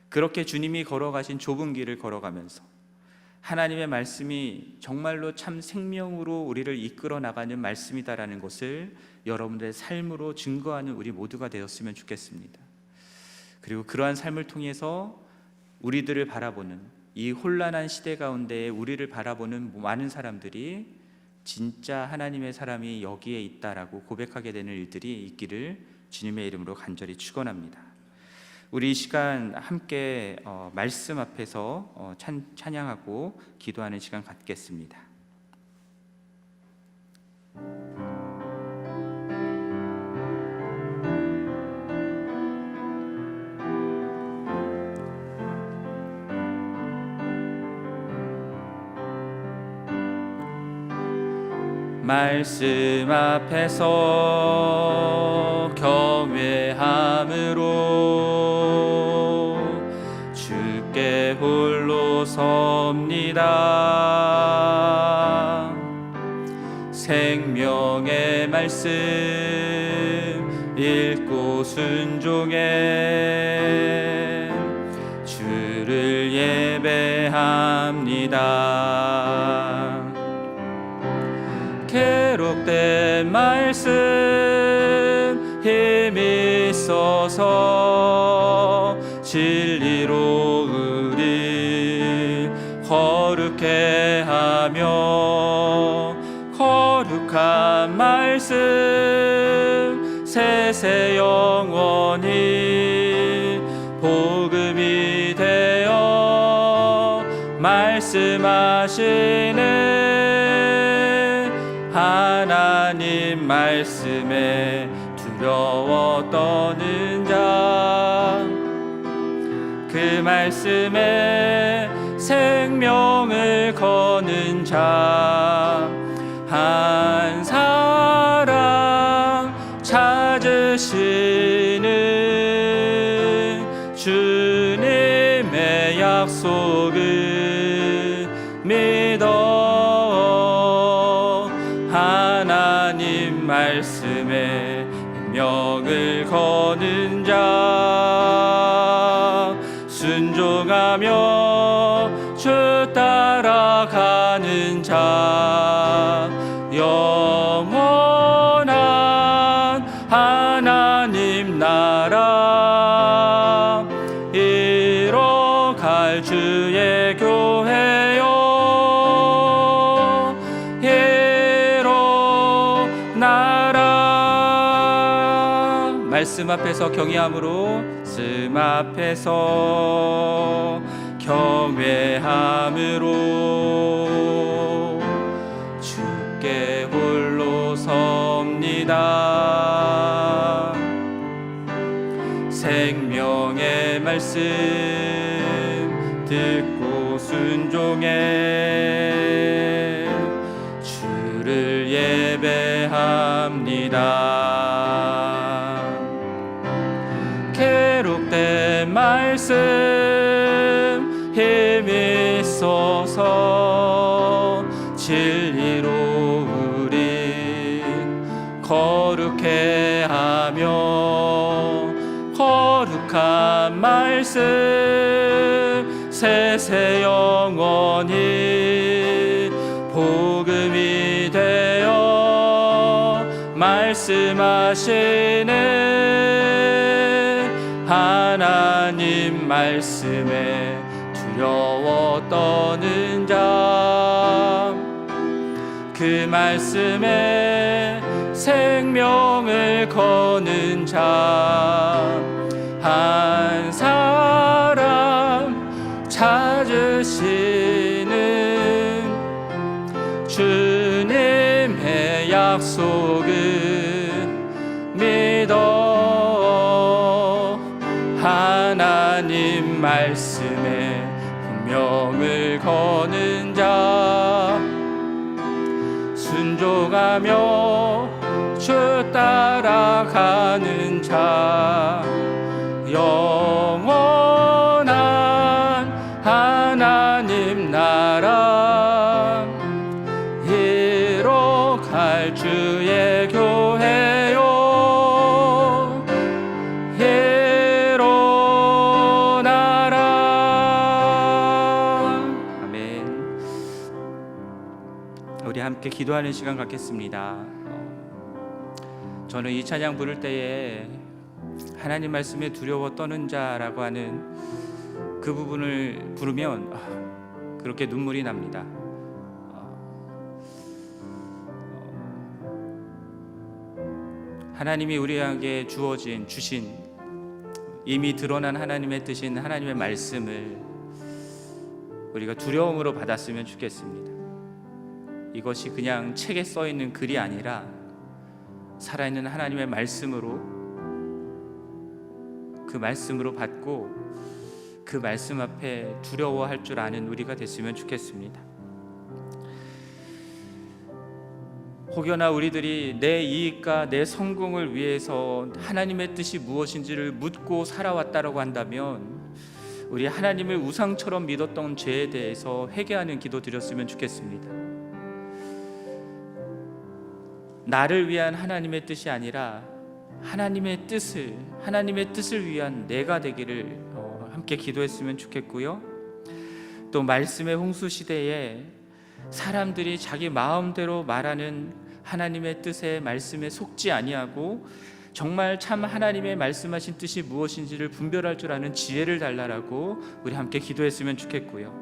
그렇게 주님이 걸어가신 좁은 길을 걸어가면서 하나님의 말씀이 정말로 참 생명으로 우리를 이끌어 나가는 말씀이다라는 것을 여러분들의 삶으로 증거하는 우리 모두가 되었으면 좋겠습니다. 그리고 그러한 삶을 통해서 우리들을 바라보는 이 혼란한 시대 가운데 우리를 바라보는 많은 사람들이 진짜 하나님의 사람이 여기에 있다라고 고백하게 되는 일들이 있기를 주님의 이름으로 간절히 축원합니다. 우리 이 시간 함께 말씀 앞에서 찬양하고 기도하는 시간 갖겠습니다. 말씀 앞에서 경외함으로 주께 홀로 섭니다. 생명의 말씀 읽고 순종해 주를 예배합니다. 기록된 말씀 힘이 있어서 진리로 우리 거룩해 하며 거룩한 말씀 세세 영원히 복음이 되어 말씀하시는 하나님 말씀에 두려워 떠는 자 그 말씀에 생명을 거는 자 한 사람 찾으시는 주님의 약속을 믿어 하나님 말씀에 명을 거는 자 순종하며 주 따라가는 자 영원한 하나님 나라 이뤄갈 주의 교회요 이뤄나라. 말씀 앞에서 경외함으로 말씀 앞에서 경외함으로 주께 홀로 섭니다. 생명의 말씀 듣고 순종해 주를 예배합니다. 기록된 말씀 힘이 있어서 진리로 우리 거룩해 하며 거룩한 말씀 세세 영원히 복음이 되어 말씀하시는 하나님 말씀에 두려워 떠는 자 그 말씀에 생명을 거는 자 한 사람 찾으시는 주님의 약속을 믿어 하나님 말씀에 분명을 거는 자 순종하며 주 따라가는 자 영원한 하나님 나라 이뤄갈 주의 교회요 이뤄나라. 아멘. 우리 함께 기도하는 시간 갖겠습니다. 저는 이 찬양 부를 때에 하나님 말씀에 두려워 떠는 자라고 하는 그 부분을 부르면 그렇게 눈물이 납니다. 하나님이 우리에게 주신 이미 드러난 하나님의 뜻인 하나님의 말씀을 우리가 두려움으로 받았으면 좋겠습니다. 이것이 그냥 책에 써 있는 글이 아니라 살아있는 하나님의 말씀으로 그 말씀으로 받고 그 말씀 앞에 두려워할 줄 아는 우리가 됐으면 좋겠습니다. 혹여나 우리들이 내 이익과 내 성공을 위해서 하나님의 뜻이 무엇인지를 묻고 살아왔다고 한다면 우리 하나님을 우상처럼 믿었던 죄에 대해서 회개하는 기도 드렸으면 좋겠습니다. 나를 위한 하나님의 뜻이 아니라 하나님의 뜻을 위한 내가 되기를 함께 기도했으면 좋겠고요. 또 말씀의 홍수 시대에 사람들이 자기 마음대로 말하는 하나님의 뜻에 말씀에 속지 아니하고 정말 참 하나님의 말씀하신 뜻이 무엇인지를 분별할 줄 아는 지혜를 달라라고 우리 함께 기도했으면 좋겠고요.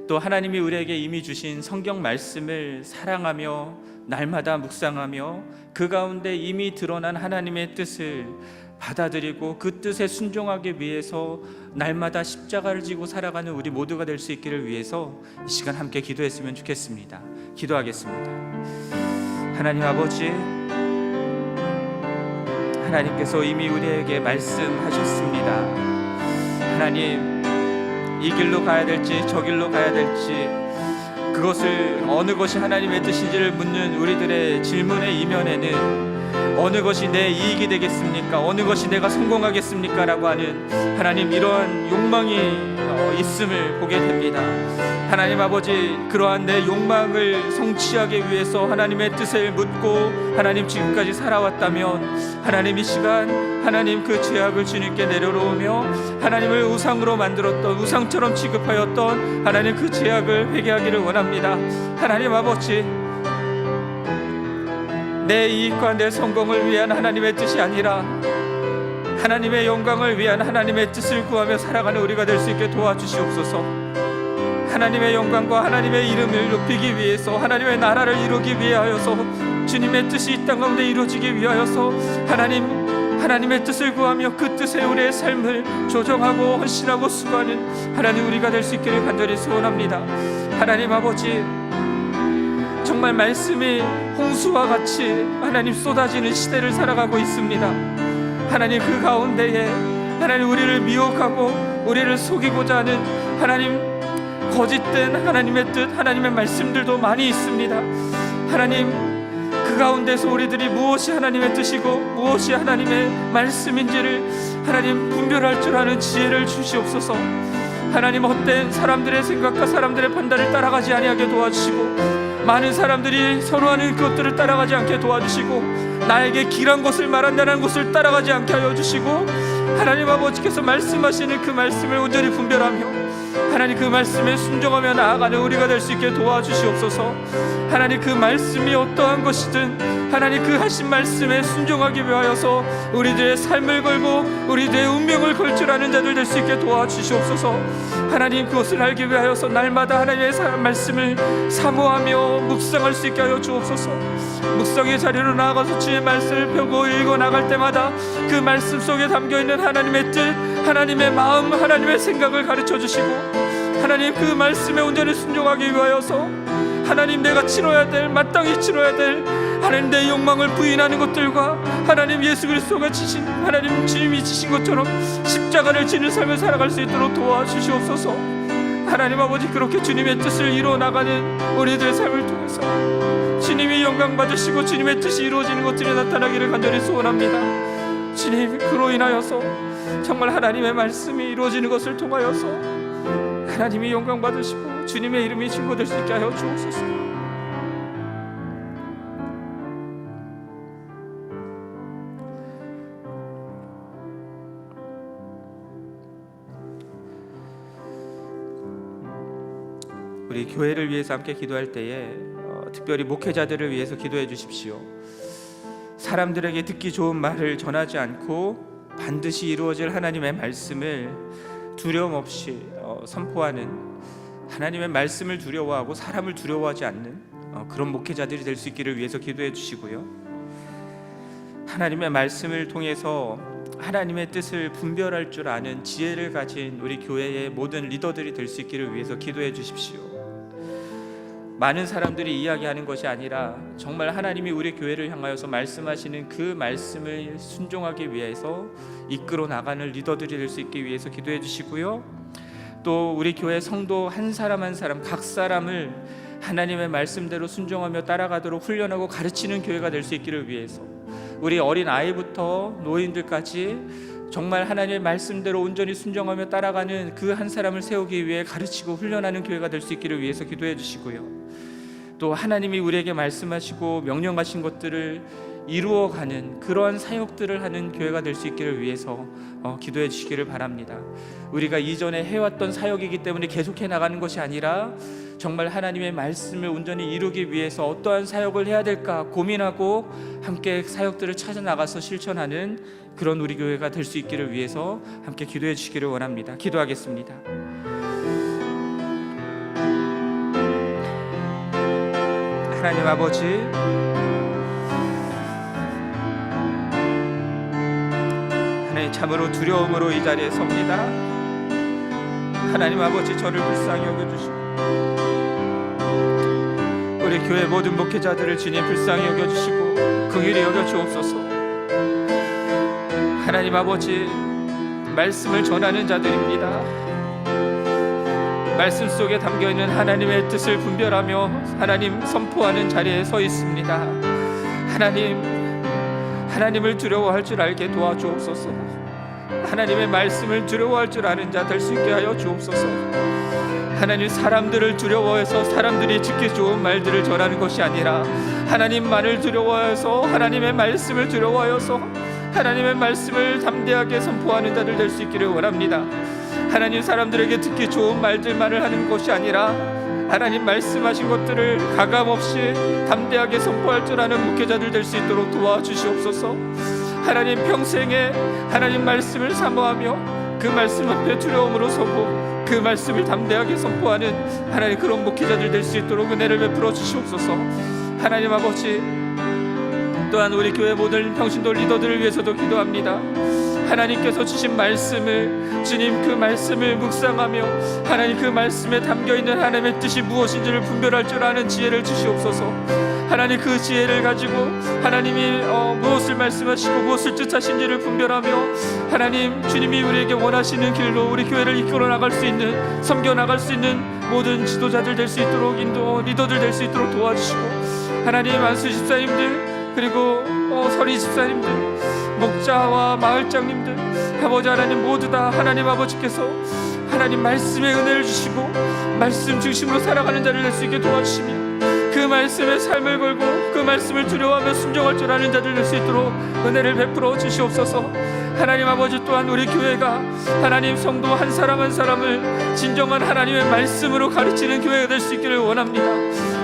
또 하나님이 우리에게 이미 주신 성경 말씀을 사랑하며 날마다 묵상하며 그 가운데 이미 드러난 하나님의 뜻을 받아들이고 그 뜻에 순종하기 위해서 날마다 십자가를 지고 살아가는 우리 모두가 될 수 있기를 위해서 이 시간 함께 기도했으면 좋겠습니다. 기도하겠습니다. 하나님 아버지, 하나님께서 이미 우리에게 말씀하셨습니다. 하나님, 이 길로 가야 될지 저 길로 가야 될지, 그것을 어느 것이 하나님의 뜻인지를 묻는 우리들의 질문의 이면에는 어느 것이 내 이익이 되겠습니까? 어느 것이 내가 성공하겠습니까? 라고 하는 하나님, 이러한 욕망이 있음을 보게 됩니다. 하나님 아버지, 그러한 내 욕망을 성취하기 위해서 하나님의 뜻을 묻고 하나님 지금까지 살아왔다면, 하나님 이 시간 하나님 그 죄악을 주님께 내려놓으며 하나님을 우상으로 만들었던, 우상처럼 취급하였던 하나님 그 죄악을 회개하기를 원합니다. 하나님 아버지, 내 이익과 내 성공을 위한 하나님의 뜻이 아니라 하나님의 영광을 위한 하나님의 뜻을 구하며 살아가는 우리가 될 수 있게 도와주시옵소서. 하나님의 영광과 하나님의 이름을 높이기 위해서, 하나님의 나라를 이루기 위하여서, 주님의 뜻이 이 땅 가운데 이루어지기 위하여서 하나님의 뜻을 구하며 그 뜻에 우리의 삶을 조정하고 헌신하고 수고하는 하나님 우리가 될 수 있기를 간절히 소원합니다. 하나님 아버지, 정말 말씀이 홍수와 같이 하나님 쏟아지는 시대를 살아가고 있습니다. 하나님, 그 가운데에 하나님 우리를 미혹하고 우리를 속이고자 하는 하나님 거짓된 하나님의 뜻, 하나님의 말씀들도 많이 있습니다. 하나님, 그 가운데서 우리들이 무엇이 하나님의 뜻이고 무엇이 하나님의 말씀인지를 하나님 분별할 줄 아는 지혜를 주시옵소서. 하나님, 헛된 사람들의 생각과 사람들의 판단을 따라가지 아니하게 도와주시고, 많은 사람들이 선호하는 것들을 따라가지 않게 도와주시고, 나에게 길한 것을 말한다는 것을 따라가지 않게 하여 주시고, 하나님 아버지께서 말씀하시는 그 말씀을 온전히 분별하며 하나님 그 말씀에 순종하며 나아가는 우리가 될 수 있게 도와주시옵소서. 하나님, 그 말씀이 어떠한 것이든 하나님 그 하신 말씀에 순종하기 위하여서 우리들의 삶을 걸고 우리들의 운명을 걸 줄 아는 자들 될 수 있게 도와주시옵소서. 하나님, 그것을 알기 위하여서 날마다 하나님의 말씀을 사모하며 묵상할 수 있게 하여 주옵소서. 묵상의 자리로 나아가서 주의 말씀을 펴고 읽어 나갈 때마다 그 말씀 속에 담겨있는 하나님의 뜻, 하나님의 마음, 하나님의 생각을 가르쳐 주시고, 하나님 그 말씀에 온전히 순종하기 위하여서 하나님 내가 치러야 될, 마땅히 치러야 될 하나님 내 욕망을 부인하는 것들과 하나님 예수 그리스도가 지신, 하나님 주님이 지신 것처럼 십자가를 지는 삶을 살아갈 수 있도록 도와주시옵소서. 하나님 아버지, 그렇게 주님의 뜻을 이루어 나가는 우리들의 삶을 통해서 주님이 영광 받으시고 주님의 뜻이 이루어지는 것들이 나타나기를 간절히 소원합니다. 주님, 그로 인하여서 정말 하나님의 말씀이 이루어지는 것을 통하여서 하나님이 영광 받으시고 주님의 이름이 증거될 수 있게 하여 주옵소서. 우리 교회를 위해서 함께 기도할 때에 특별히 목회자들을 위해서 기도해 주십시오. 사람들에게 듣기 좋은 말을 전하지 않고 반드시 이루어질 하나님의 말씀을 두려움 없이 선포하는, 하나님의 말씀을 두려워하고 사람을 두려워하지 않는 그런 목회자들이 될 수 있기를 위해서 기도해 주시고요. 하나님의 말씀을 통해서 하나님의 뜻을 분별할 줄 아는 지혜를 가진 우리 교회의 모든 리더들이 될 수 있기를 위해서 기도해 주십시오. 많은 사람들이 이야기하는 것이 아니라 정말 하나님이 우리 교회를 향하여서 말씀하시는 그 말씀을 순종하기 위해서 이끌어 나가는 리더들이 될 수 있기 위해서 기도해 주시고요. 또 우리 교회 성도 한 사람 한 사람, 각 사람을 하나님의 말씀대로 순종하며 따라가도록 훈련하고 가르치는 교회가 될 수 있기를 위해서, 우리 어린 아이부터 노인들까지 정말 하나님의 말씀대로 온전히 순종하며 따라가는 그 한 사람을 세우기 위해 가르치고 훈련하는 교회가 될 수 있기를 위해서 기도해 주시고요. 또 하나님이 우리에게 말씀하시고 명령하신 것들을 이루어가는 그러한 사역들을 하는 교회가 될 수 있기를 위해서 기도해 주시기를 바랍니다. 우리가 이전에 해왔던 사역이기 때문에 계속해 나가는 것이 아니라 정말 하나님의 말씀을 온전히 이루기 위해서 어떠한 사역을 해야 될까 고민하고 함께 사역들을 찾아 나가서 실천하는 그런 우리 교회가 될 수 있기를 위해서 함께 기도해 주시기를 원합니다. 기도하겠습니다. 하나님 아버지, 하나님 참으로 두려움으로 이 자리에 섭니다. 하나님 아버지, 저를 불쌍히 여겨주시고 우리 교회 모든 목회자들을 주님 불쌍히 여겨주시고 긍휼히 여겨주옵소서. 하나님 아버지, 말씀을 전하는 자들입니다. 말씀 속에 담겨있는 하나님의 뜻을 분별하며 하나님 선포하는 자리에 서 있습니다. 하나님을 두려워할 줄 알게 도와주옵소서. 하나님의 말씀을 두려워할 줄 아는 자 될 수 있게 하여 주옵소서. 하나님, 사람들을 두려워해서 사람들이 듣기 좋은 말들을 전하는 것이 아니라 하나님만을 두려워해서 하나님의 말씀을 두려워하여서 하나님의 말씀을 담대하게 선포하는 자들 될 수 있기를 원합니다. 하나님, 사람들에게 듣기 좋은 말들만을 하는 것이 아니라 하나님 말씀하신 것들을 가감없이 담대하게 선포할 줄 아는 목회자들 될 수 있도록 도와주시옵소서. 하나님, 평생에 하나님 말씀을 사모하며 그 말씀 앞에 두려움으로 서고 그 말씀을 담대하게 선포하는 하나님 그런 목회자들 될 수 있도록 은혜를 베풀어 주시옵소서. 하나님 아버지, 또한 우리 교회 모든 평신도 리더들을 위해서도 기도합니다. 하나님께서 주신 말씀을, 주님 그 말씀을 묵상하며 하나님 그 말씀에 담겨있는 하나님의 뜻이 무엇인지를 분별할 줄 아는 지혜를 주시옵소서. 하나님, 그 지혜를 가지고 하나님이 무엇을 말씀하시고 무엇을 뜻하신지를 분별하며 하나님, 주님이 우리에게 원하시는 길로 우리 교회를 이끌어 나갈 수 있는, 섬겨 나갈 수 있는 모든 지도자들 될 수 있도록 리더들 될 수 있도록 도와주시고, 하나님 안수 집사님들, 그리고 서리 집사님들, 목자와 마을장님들, 아버지 하나님 모두 다 하나님 아버지께서 하나님 말씀의 은혜를 주시고 말씀 중심으로 살아가는 자를 낼 수 있게 도와주시며 그 말씀에 삶을 걸고 그 말씀을 두려워하며 순종할 줄 아는 자들 될 수 있도록 은혜를 베풀어 주시옵소서. 하나님 아버지, 또한 우리 교회가 하나님 성도 한 사람 한 사람을 진정한 하나님의 말씀으로 가르치는 교회가 될 수 있기를 원합니다.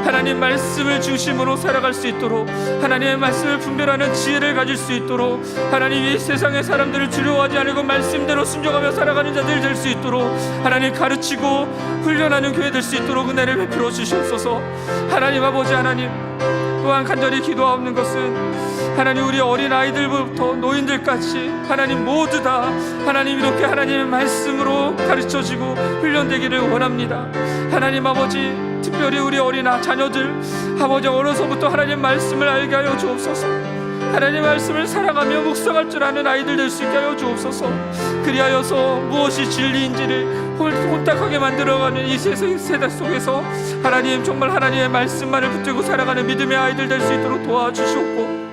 하나님 말씀을 중심으로 살아갈 수 있도록, 하나님의 말씀을 분별하는 지혜를 가질 수 있도록, 하나님 이 세상의 사람들을 두려워하지 않고 말씀대로 순종하며 살아가는 자들이 될 수 있도록 하나님 가르치고 훈련하는 교회 될 수 있도록 은혜를 베풀어 주시옵소서. 하나님 아버지, 하나님 또한 간절히 기도하옵는 것은 하나님 우리 어린 아이들부터 노인들까지 하나님 모두 다 하나님 이렇게 하나님의 말씀으로 가르쳐지고 훈련되기를 원합니다. 하나님 아버지, 특별히 우리 어린 자녀들 아버지 어려서부터 하나님 말씀을 알게 하여 주옵소서. 하나님 말씀을 사랑하며 묵상할 줄 아는 아이들 될 수 있게 하여 주옵소서. 그리하여서 무엇이 진리인지를 혼탁하게 만들어가는 이 세대 속에서 하나님 정말 하나님의 말씀만을 붙들고 살아가는 믿음의 아이들 될 수 있도록 도와주시옵고,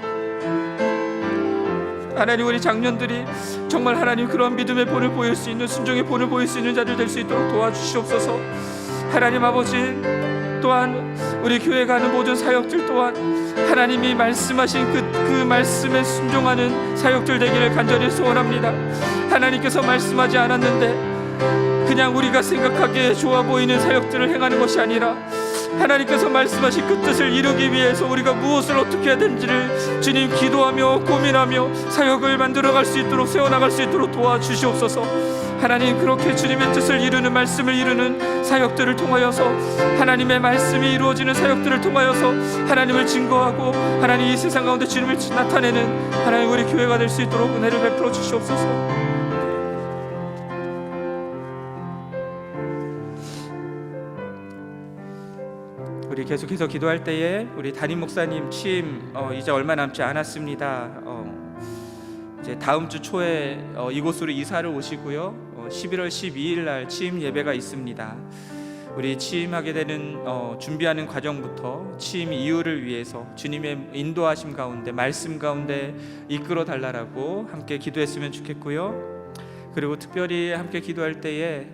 하나님 우리 장년들이 정말 하나님 그런 믿음의 본을 보일 수 있는, 순종의 본을 보일 수 있는 자들 될 수 있도록 도와주시옵소서. 하나님 아버지, 또한 우리 교회 가는 모든 사역들 또한 하나님이 말씀하신 그 말씀에 순종하는 사역들 되기를 간절히 소원합니다. 하나님께서 말씀하지 않았는데 그냥 우리가 생각하기에 좋아 보이는 사역들을 행하는 것이 아니라 하나님께서 말씀하신 그 뜻을 이루기 위해서 우리가 무엇을 어떻게 해야 되는지를 주님 기도하며 고민하며 사역을 만들어갈 수 있도록, 세워나갈 수 있도록 도와주시옵소서. 하나님, 그렇게 주님의 뜻을 이루는, 말씀을 이루는 사역들을 통하여서 하나님의 말씀이 이루어지는 사역들을 통하여서 하나님을 증거하고 하나님 이 세상 가운데 주님을 나타내는 하나님 우리 교회가 될 수 있도록 은혜를 베풀어 주시옵소서. 우리 계속해서 기도할 때에 우리 담임 목사님 취임 이제 얼마 남지 않았습니다. 이제 다음 주 초에 이곳으로 이사를 오시고요. 11월 12일 날 취임 예배가 있습니다. 우리 취임하게 되는 준비하는 과정부터 취임 이후를 위해서 주님의 인도하심 가운데, 말씀 가운데 이끌어 달라고 함께 기도했으면 좋겠고요. 그리고 특별히 함께 기도할 때에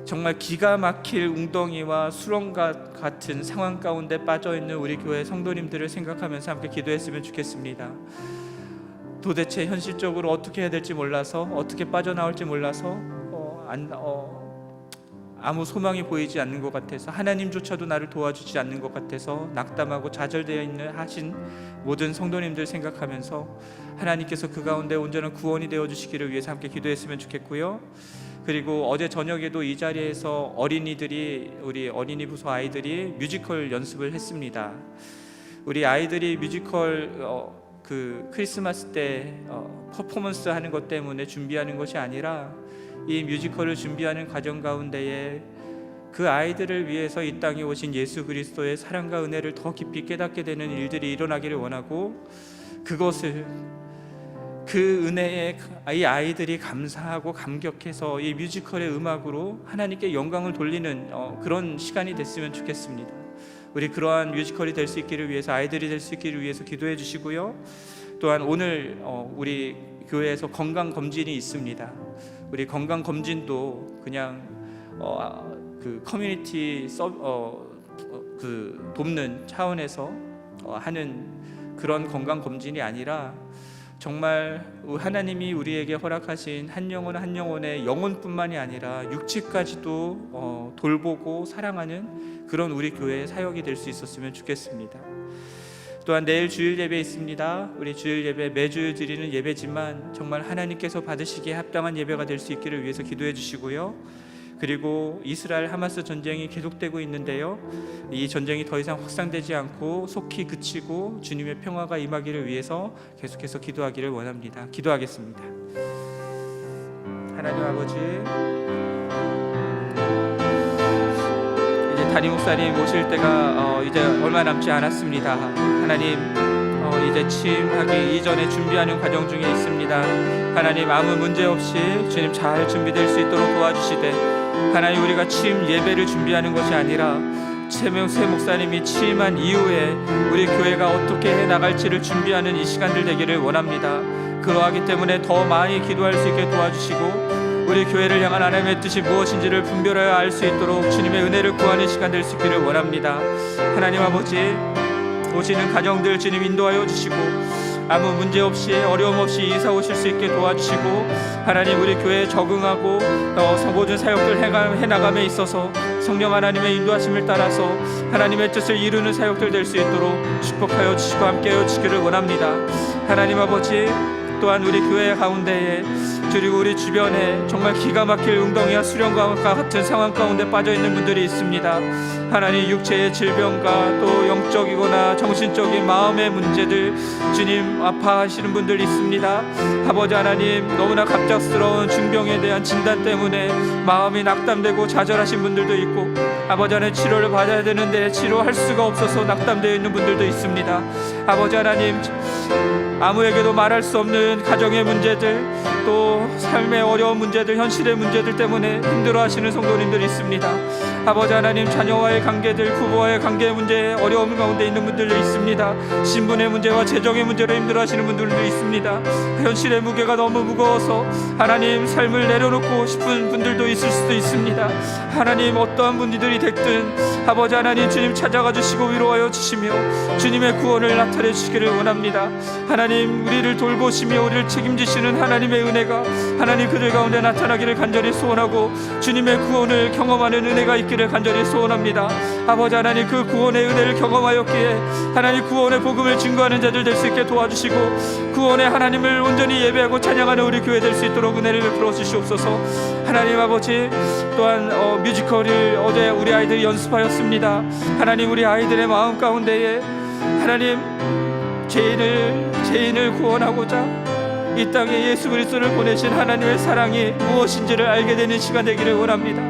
정말 기가 막힐 웅덩이와 수렁과 같은 상황 가운데 빠져있는 우리 교회 성도님들을 생각하면서 함께 기도했으면 좋겠습니다. 도대체 현실적으로 어떻게 해야 될지 몰라서, 어떻게 빠져나올지 몰라서 아무 소망이 보이지 않는 것 같아서, 하나님조차도 나를 도와주지 않는 것 같아서 낙담하고 좌절되어 있는 하신 모든 성도님들 생각하면서 하나님께서 그 가운데 온전한 구원이 되어주시기를 위해서 함께 기도했으면 좋겠고요. 그리고 어제 저녁에도 이 자리에서 어린이들이, 우리 어린이 부서 아이들이 뮤지컬 연습을 했습니다. 우리 아이들이 뮤지컬 그 크리스마스 때 퍼포먼스 하는 것 때문에 준비하는 것이 아니라 이 뮤지컬을 준비하는 과정 가운데에 그 아이들을 위해서 이 땅에 오신 예수 그리스도의 사랑과 은혜를 더 깊이 깨닫게 되는 일들이 일어나기를 원하고, 그 그 은혜에 이 아이들이 감사하고 감격해서 이 뮤지컬의 음악으로 하나님께 영광을 돌리는 그런 시간이 됐으면 좋겠습니다. 우리 그러한 뮤지컬이 될 수 있기를 위해서, 아이들이 될 수 있기를 위해서 기도해 주시고요. 또한 오늘 우리 교회에서 건강검진이 있습니다. 우리 건강검진도 그냥 그 커뮤니티 그 돕는 차원에서 하는 그런 건강검진이 아니라 정말 하나님이 우리에게 허락하신 한 영혼 한 영혼의 영혼뿐만이 아니라 육체까지도 돌보고 사랑하는 그런 우리 교회의 사역이 될 수 있었으면 좋겠습니다. 또한 내일 주일 예배 있습니다. 우리 주일 예배 매주 드리는 예배지만 정말 하나님께서 받으시기에 합당한 예배가 될 수 있기를 위해서 기도해 주시고요. 그리고 이스라엘 하마스 전쟁이 계속되고 있는데요, 이 전쟁이 더 이상 확산되지 않고 속히 그치고 주님의 평화가 임하기를 위해서 계속해서 기도하기를 원합니다. 기도하겠습니다. 하나님 아버지, 이제 담임 목사님 오실 때가 이제 얼마 남지 않았습니다. 하나님, 이제 취임하기 이전에 준비하는 과정 중에 있습니다. 하나님, 아무 문제 없이 주님 잘 준비될 수 있도록 도와주시되, 하나님, 우리가 취임 예배를 준비하는 것이 아니라 최명세 목사님이 취임한 이후에 우리 교회가 어떻게 해나갈지를 준비하는 이 시간들 되기를 원합니다. 그러하기 때문에 더 많이 기도할 수 있게 도와주시고, 우리 교회를 향한 하나님의 뜻이 무엇인지를 분별하여 알 수 있도록 주님의 은혜를 구하는 시간 될 수 있기를 원합니다. 하나님 아버지, 오시는 가정들 주님 인도하여 주시고, 아무 문제 없이 어려움 없이 이사 오실 수 있게 도와주시고, 하나님, 우리 교회에 적응하고 모든 사역들 해나감에 있어서 성령 하나님의 인도하심을 따라서 하나님의 뜻을 이루는 사역들 될 수 있도록 축복하여 주시고 함께하여 주시기를 원합니다. 하나님 아버지, 또한 우리 교회 가운데에 그리고 우리 주변에 정말 기가 막힐 웅덩이와 수령과 같은 상황 가운데 빠져있는 분들이 있습니다. 하나님, 육체의 질병과 또 영적이거나 정신적인 마음의 문제들 주님 아파하시는 분들이 있습니다. 아버지 하나님, 너무나 갑작스러운 중병에 대한 진단 때문에 마음이 낙담되고 좌절하신 분들도 있고, 아버지 하나님, 치료를 받아야 되는데 치료할 수가 없어서 낙담되어 있는 분들도 있습니다. 아버지 하나님, 아무에게도 말할 수 없는 가정의 문제들, 또 삶의 어려운 문제들, 현실의 문제들 때문에 힘들어하시는 성도님들이 있습니다. 아버지 하나님, 자녀와의 관계들, 부부와의 관계 문제에 어려움 가운데 있는 분들도 있습니다. 신분의 문제와 재정의 문제로 힘들어하시는 분들도 있습니다. 현실의 무게가 너무 무거워서 하나님, 삶을 내려놓고 싶은 분들도 있을 수도 있습니다. 하나님, 어떠한 분들이 됐든 아버지 하나님, 주님 찾아가 주시고 위로하여 주시며 주님의 구원을 나타내 주시기를 원합니다. 하나님, 우리를 돌보시며 우리를 책임지시는 하나님의 은혜가 하나님 그들 가운데 나타나기를 간절히 소원하고, 주님의 구원을 경험하는 은혜가 있기를 간절히 소원합니다. 아버지 하나님, 그 구원의 은혜를 경험하였기에 하나님 구원의 복음을 증거하는 자들 될 수 있게 도와주시고, 구원의 하나님을 온전히 예배하고 찬양하는 우리 교회 될 수 있도록 은혜를 베풀어 주시옵소서. 하나님 아버지, 또한 뮤지컬을 어제 우리 아이들이 연습하였습니다. 하나님, 우리 아이들의 마음 가운데에 하나님, 죄인을 구원하고자 이 땅에 예수 그리스도를 보내신 하나님의 사랑이 무엇인지를 알게 되는 시간 되기를 원합니다.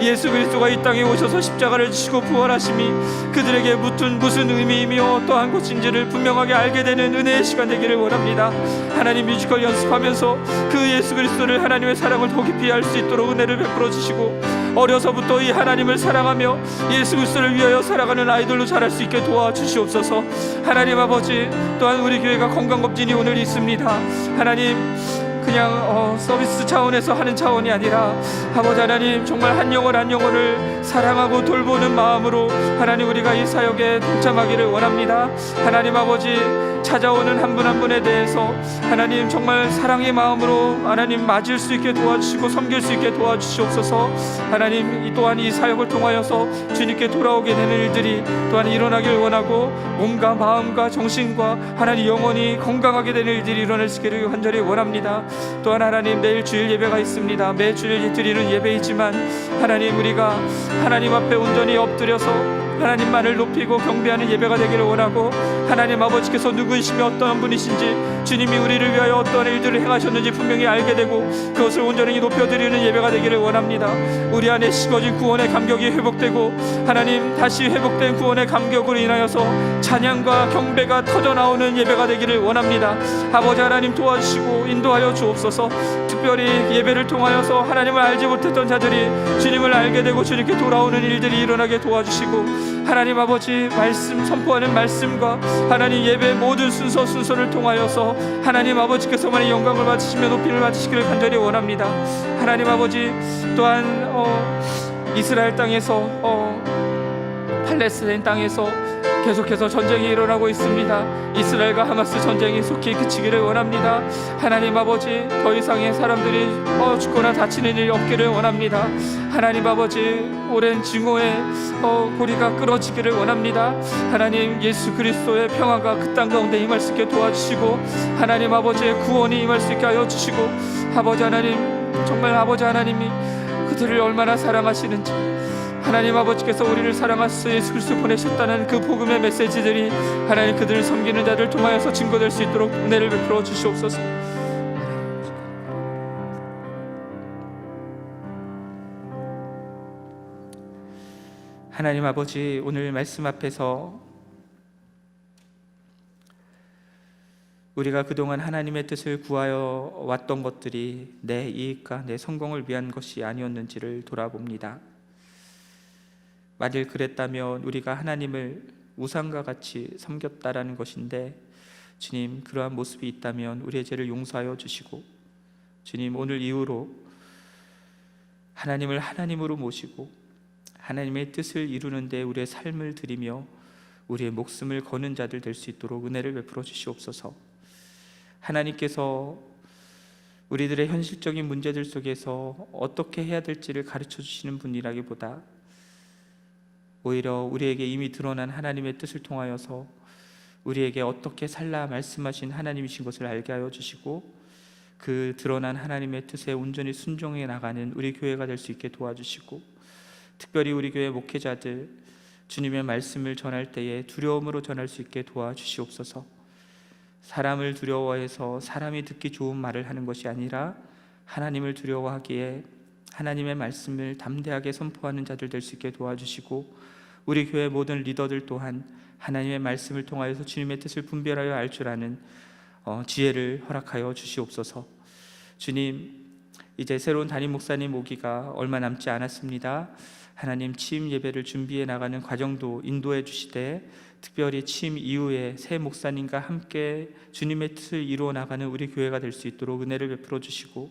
예수 그리스도가 이 땅에 오셔서 십자가를 지시고 부활하심이 그들에게 무슨 의미이며 어떠한 것인지를 분명하게 알게 되는 은혜의 시간 되기를 원합니다. 하나님, 뮤지컬 연습하면서 그 예수 그리스도를, 하나님의 사랑을 더 깊이 알 수 있도록 은혜를 베풀어 주시고, 어려서부터 이 하나님을 사랑하며 예수 그리스도를 위하여 살아가는 아이들로 자랄 수 있게 도와주시옵소서. 하나님 아버지, 또한 우리 교회가 건강검진이 오늘 있습니다. 하나님, 그냥 서비스 차원에서 하는 차원이 아니라 아버지 하나님, 정말 한 영혼 한 영혼을 사랑하고 돌보는 마음으로 하나님, 우리가 이 사역에 동참하기를 원합니다. 하나님 아버지, 찾아오는 한 분 한 분에 대해서 하나님 정말 사랑의 마음으로 하나님 맞을 수 있게 도와주시고 섬길 수 있게 도와주시옵소서. 하나님, 또한 이 사역을 통하여서 주님께 돌아오게 되는 일들이 또한 일어나길 원하고, 몸과 마음과 정신과 하나님 영혼이 건강하게 되는 일들이 일어나시기를 간절히 원합니다. 또한 하나님, 내일 주일 예배가 있습니다. 매 주일 드리는 예배이지만 하나님, 우리가 하나님 앞에 온전히 엎드려서 하나님만을 높이고 경배하는 예배가 되기를 원하고, 하나님 아버지께서 누구이시며 어떠한 분이신지, 주님이 우리를 위하여 어떠한 일들을 행하셨는지 분명히 알게 되고 그것을 온전히 높여드리는 예배가 되기를 원합니다. 우리 안에 식어진 구원의 감격이 회복되고, 하나님 다시 회복된 구원의 감격으로 인하여서 찬양과 경배가 터져나오는 예배가 되기를 원합니다. 아버지 하나님 도와주시고 인도하여 주옵소서. 특별히 예배를 통하여서 하나님을 알지 못했던 자들이 주님을 알게 되고 주님께 돌아오는 일들이 일어나게 도와주시고, 하나님 아버지 말씀 선포하는 말씀과 하나님 예배 모든 순서를 통하여서 하나님 아버지께서만의 영광을 받으시며 높이를 받으시기를 간절히 원합니다. 하나님 아버지 또한 이스라엘 땅에서 팔레스타인 땅에서 계속해서 전쟁이 일어나고 있습니다. 이스라엘과 하마스 전쟁이 속히 그치기를 원합니다. 하나님 아버지 더 이상의 사람들이 죽거나 다치는 일이 없기를 원합니다. 하나님 아버지 오랜 증오의 고리가 끊어지기를 원합니다. 하나님 예수 그리스도의 평화가 그 땅 가운데 임할 수 있게 도와주시고, 하나님 아버지의 구원이 임할 수 있게 하여 주시고, 아버지 하나님 정말 아버지 하나님이 그들을 얼마나 사랑하시는지, 하나님 아버지께서 우리를 사랑하셔서 예수 그리스도 보내셨다는 그 복음의 메시지들이 하나님 그들을 섬기는 자들 통하여서 증거될 수 있도록 은혜를 베풀어 주시옵소서. 하나님 아버지, 오늘 말씀 앞에서 우리가 그동안 하나님의 뜻을 구하여 왔던 것들이 내 이익과 내 성공을 위한 것이 아니었는지를 돌아봅니다. 만일 그랬다면 우리가 하나님을 우상과 같이 섬겼다라는 것인데, 주님 그러한 모습이 있다면 우리의 죄를 용서하여 주시고, 주님 오늘 이후로 하나님을 하나님으로 모시고 하나님의 뜻을 이루는 데 우리의 삶을 드리며 우리의 목숨을 거는 자들 될 수 있도록 은혜를 베풀어 주시옵소서. 하나님께서 우리들의 현실적인 문제들 속에서 어떻게 해야 될지를 가르쳐 주시는 분이라기보다 오히려 우리에게 이미 드러난 하나님의 뜻을 통하여서 우리에게 어떻게 살라 말씀하신 하나님이신 것을 알게 하여 주시고, 그 드러난 하나님의 뜻에 온전히 순종해 나가는 우리 교회가 될 수 있게 도와주시고, 특별히 우리 교회 목회자들 주님의 말씀을 전할 때에 두려움으로 전할 수 있게 도와주시옵소서. 사람을 두려워해서 사람이 듣기 좋은 말을 하는 것이 아니라 하나님을 두려워하기에 하나님의 말씀을 담대하게 선포하는 자들 될 수 있게 도와주시고, 우리 교회 모든 리더들 또한 하나님의 말씀을 통하여서 주님의 뜻을 분별하여 알 줄 아는 지혜를 허락하여 주시옵소서. 주님, 이제 새로운 담임 목사님 오기가 얼마 남지 않았습니다. 하나님 취임 예배를 준비해 나가는 과정도 인도해 주시되, 특별히 취임 이후에 새 목사님과 함께 주님의 뜻을 이루어 나가는 우리 교회가 될 수 있도록 은혜를 베풀어 주시고,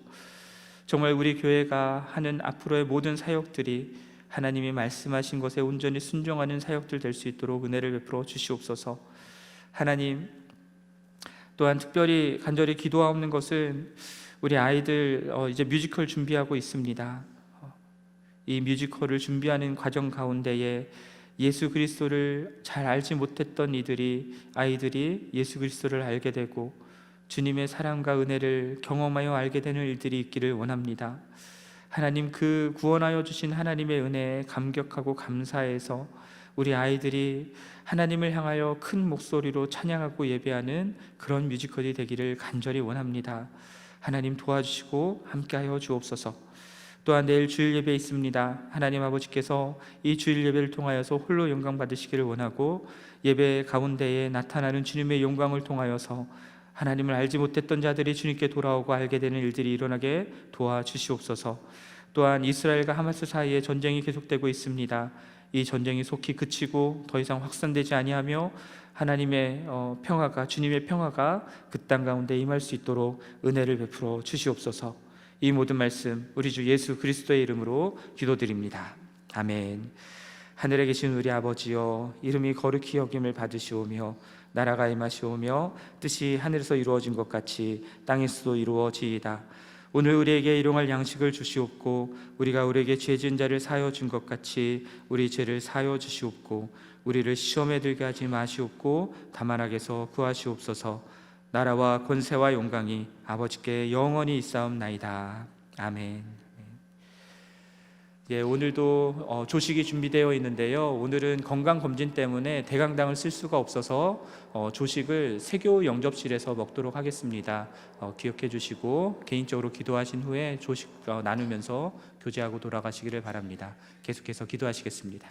정말 우리 교회가 하는 앞으로의 모든 사역들이 하나님이 말씀하신 것에 온전히 순종하는 사역들 될 수 있도록 은혜를 베풀어 주시옵소서. 하나님 또한 특별히 간절히 기도하옵는 것은 우리 아이들 이제 뮤지컬 준비하고 있습니다. 이 뮤지컬을 준비하는 과정 가운데에 예수 그리스도를 잘 알지 못했던 아이들이 예수 그리스도를 알게 되고 주님의 사랑과 은혜를 경험하여 알게 되는 일들이 있기를 원합니다. 하나님, 그 구원하여 주신 하나님의 은혜에 감격하고 감사해서 우리 아이들이 하나님을 향하여 큰 목소리로 찬양하고 예배하는 그런 뮤지컬이 되기를 간절히 원합니다. 하나님 도와주시고 함께하여 주옵소서. 또한 내일 주일 예배 있습니다. 하나님 아버지께서 이 주일 예배를 통하여서 홀로 영광 받으시기를 원하고, 예배 가운데에 나타나는 주님의 영광을 통하여서 하나님을 알지 못했던 자들이 주님께 돌아오고 알게 되는 일들이 일어나게 도와주시옵소서. 또한 이스라엘과 하마스 사이에 전쟁이 계속되고 있습니다. 이 전쟁이 속히 그치고 더 이상 확산되지 아니하며 하나님의 평화가, 주님의 평화가 그 땅 가운데 임할 수 있도록 은혜를 베풀어 주시옵소서. 이 모든 말씀 우리 주 예수 그리스도의 이름으로 기도드립니다. 아멘. 하늘에 계신 우리 아버지여, 이름이 거룩히 여김을 받으시오며 나라가 임하시오며 뜻이 하늘에서 이루어진 것 같이 땅에서도 이루어지이다. 오늘 우리에게 일용할 양식을 주시옵고, 우리가 우리에게 죄 지은 자를 사하여 준 것 같이 우리 죄를 사하여 주시옵고, 우리를 시험에 들게 하지 마시옵고 다만 악에서 구하시옵소서. 나라와 권세와 영광이 아버지께 영원히 있사옵나이다. 아멘. 예, 오늘도 조식이 준비되어 있는데요. 오늘은 건강 검진 때문에 대강당을 쓸 수가 없어서 조식을 세교 영접실에서 먹도록 하겠습니다. 기억해 주시고 개인적으로 기도하신 후에 조식 나누면서 교제하고 돌아가시기를 바랍니다. 계속해서 기도하시겠습니다.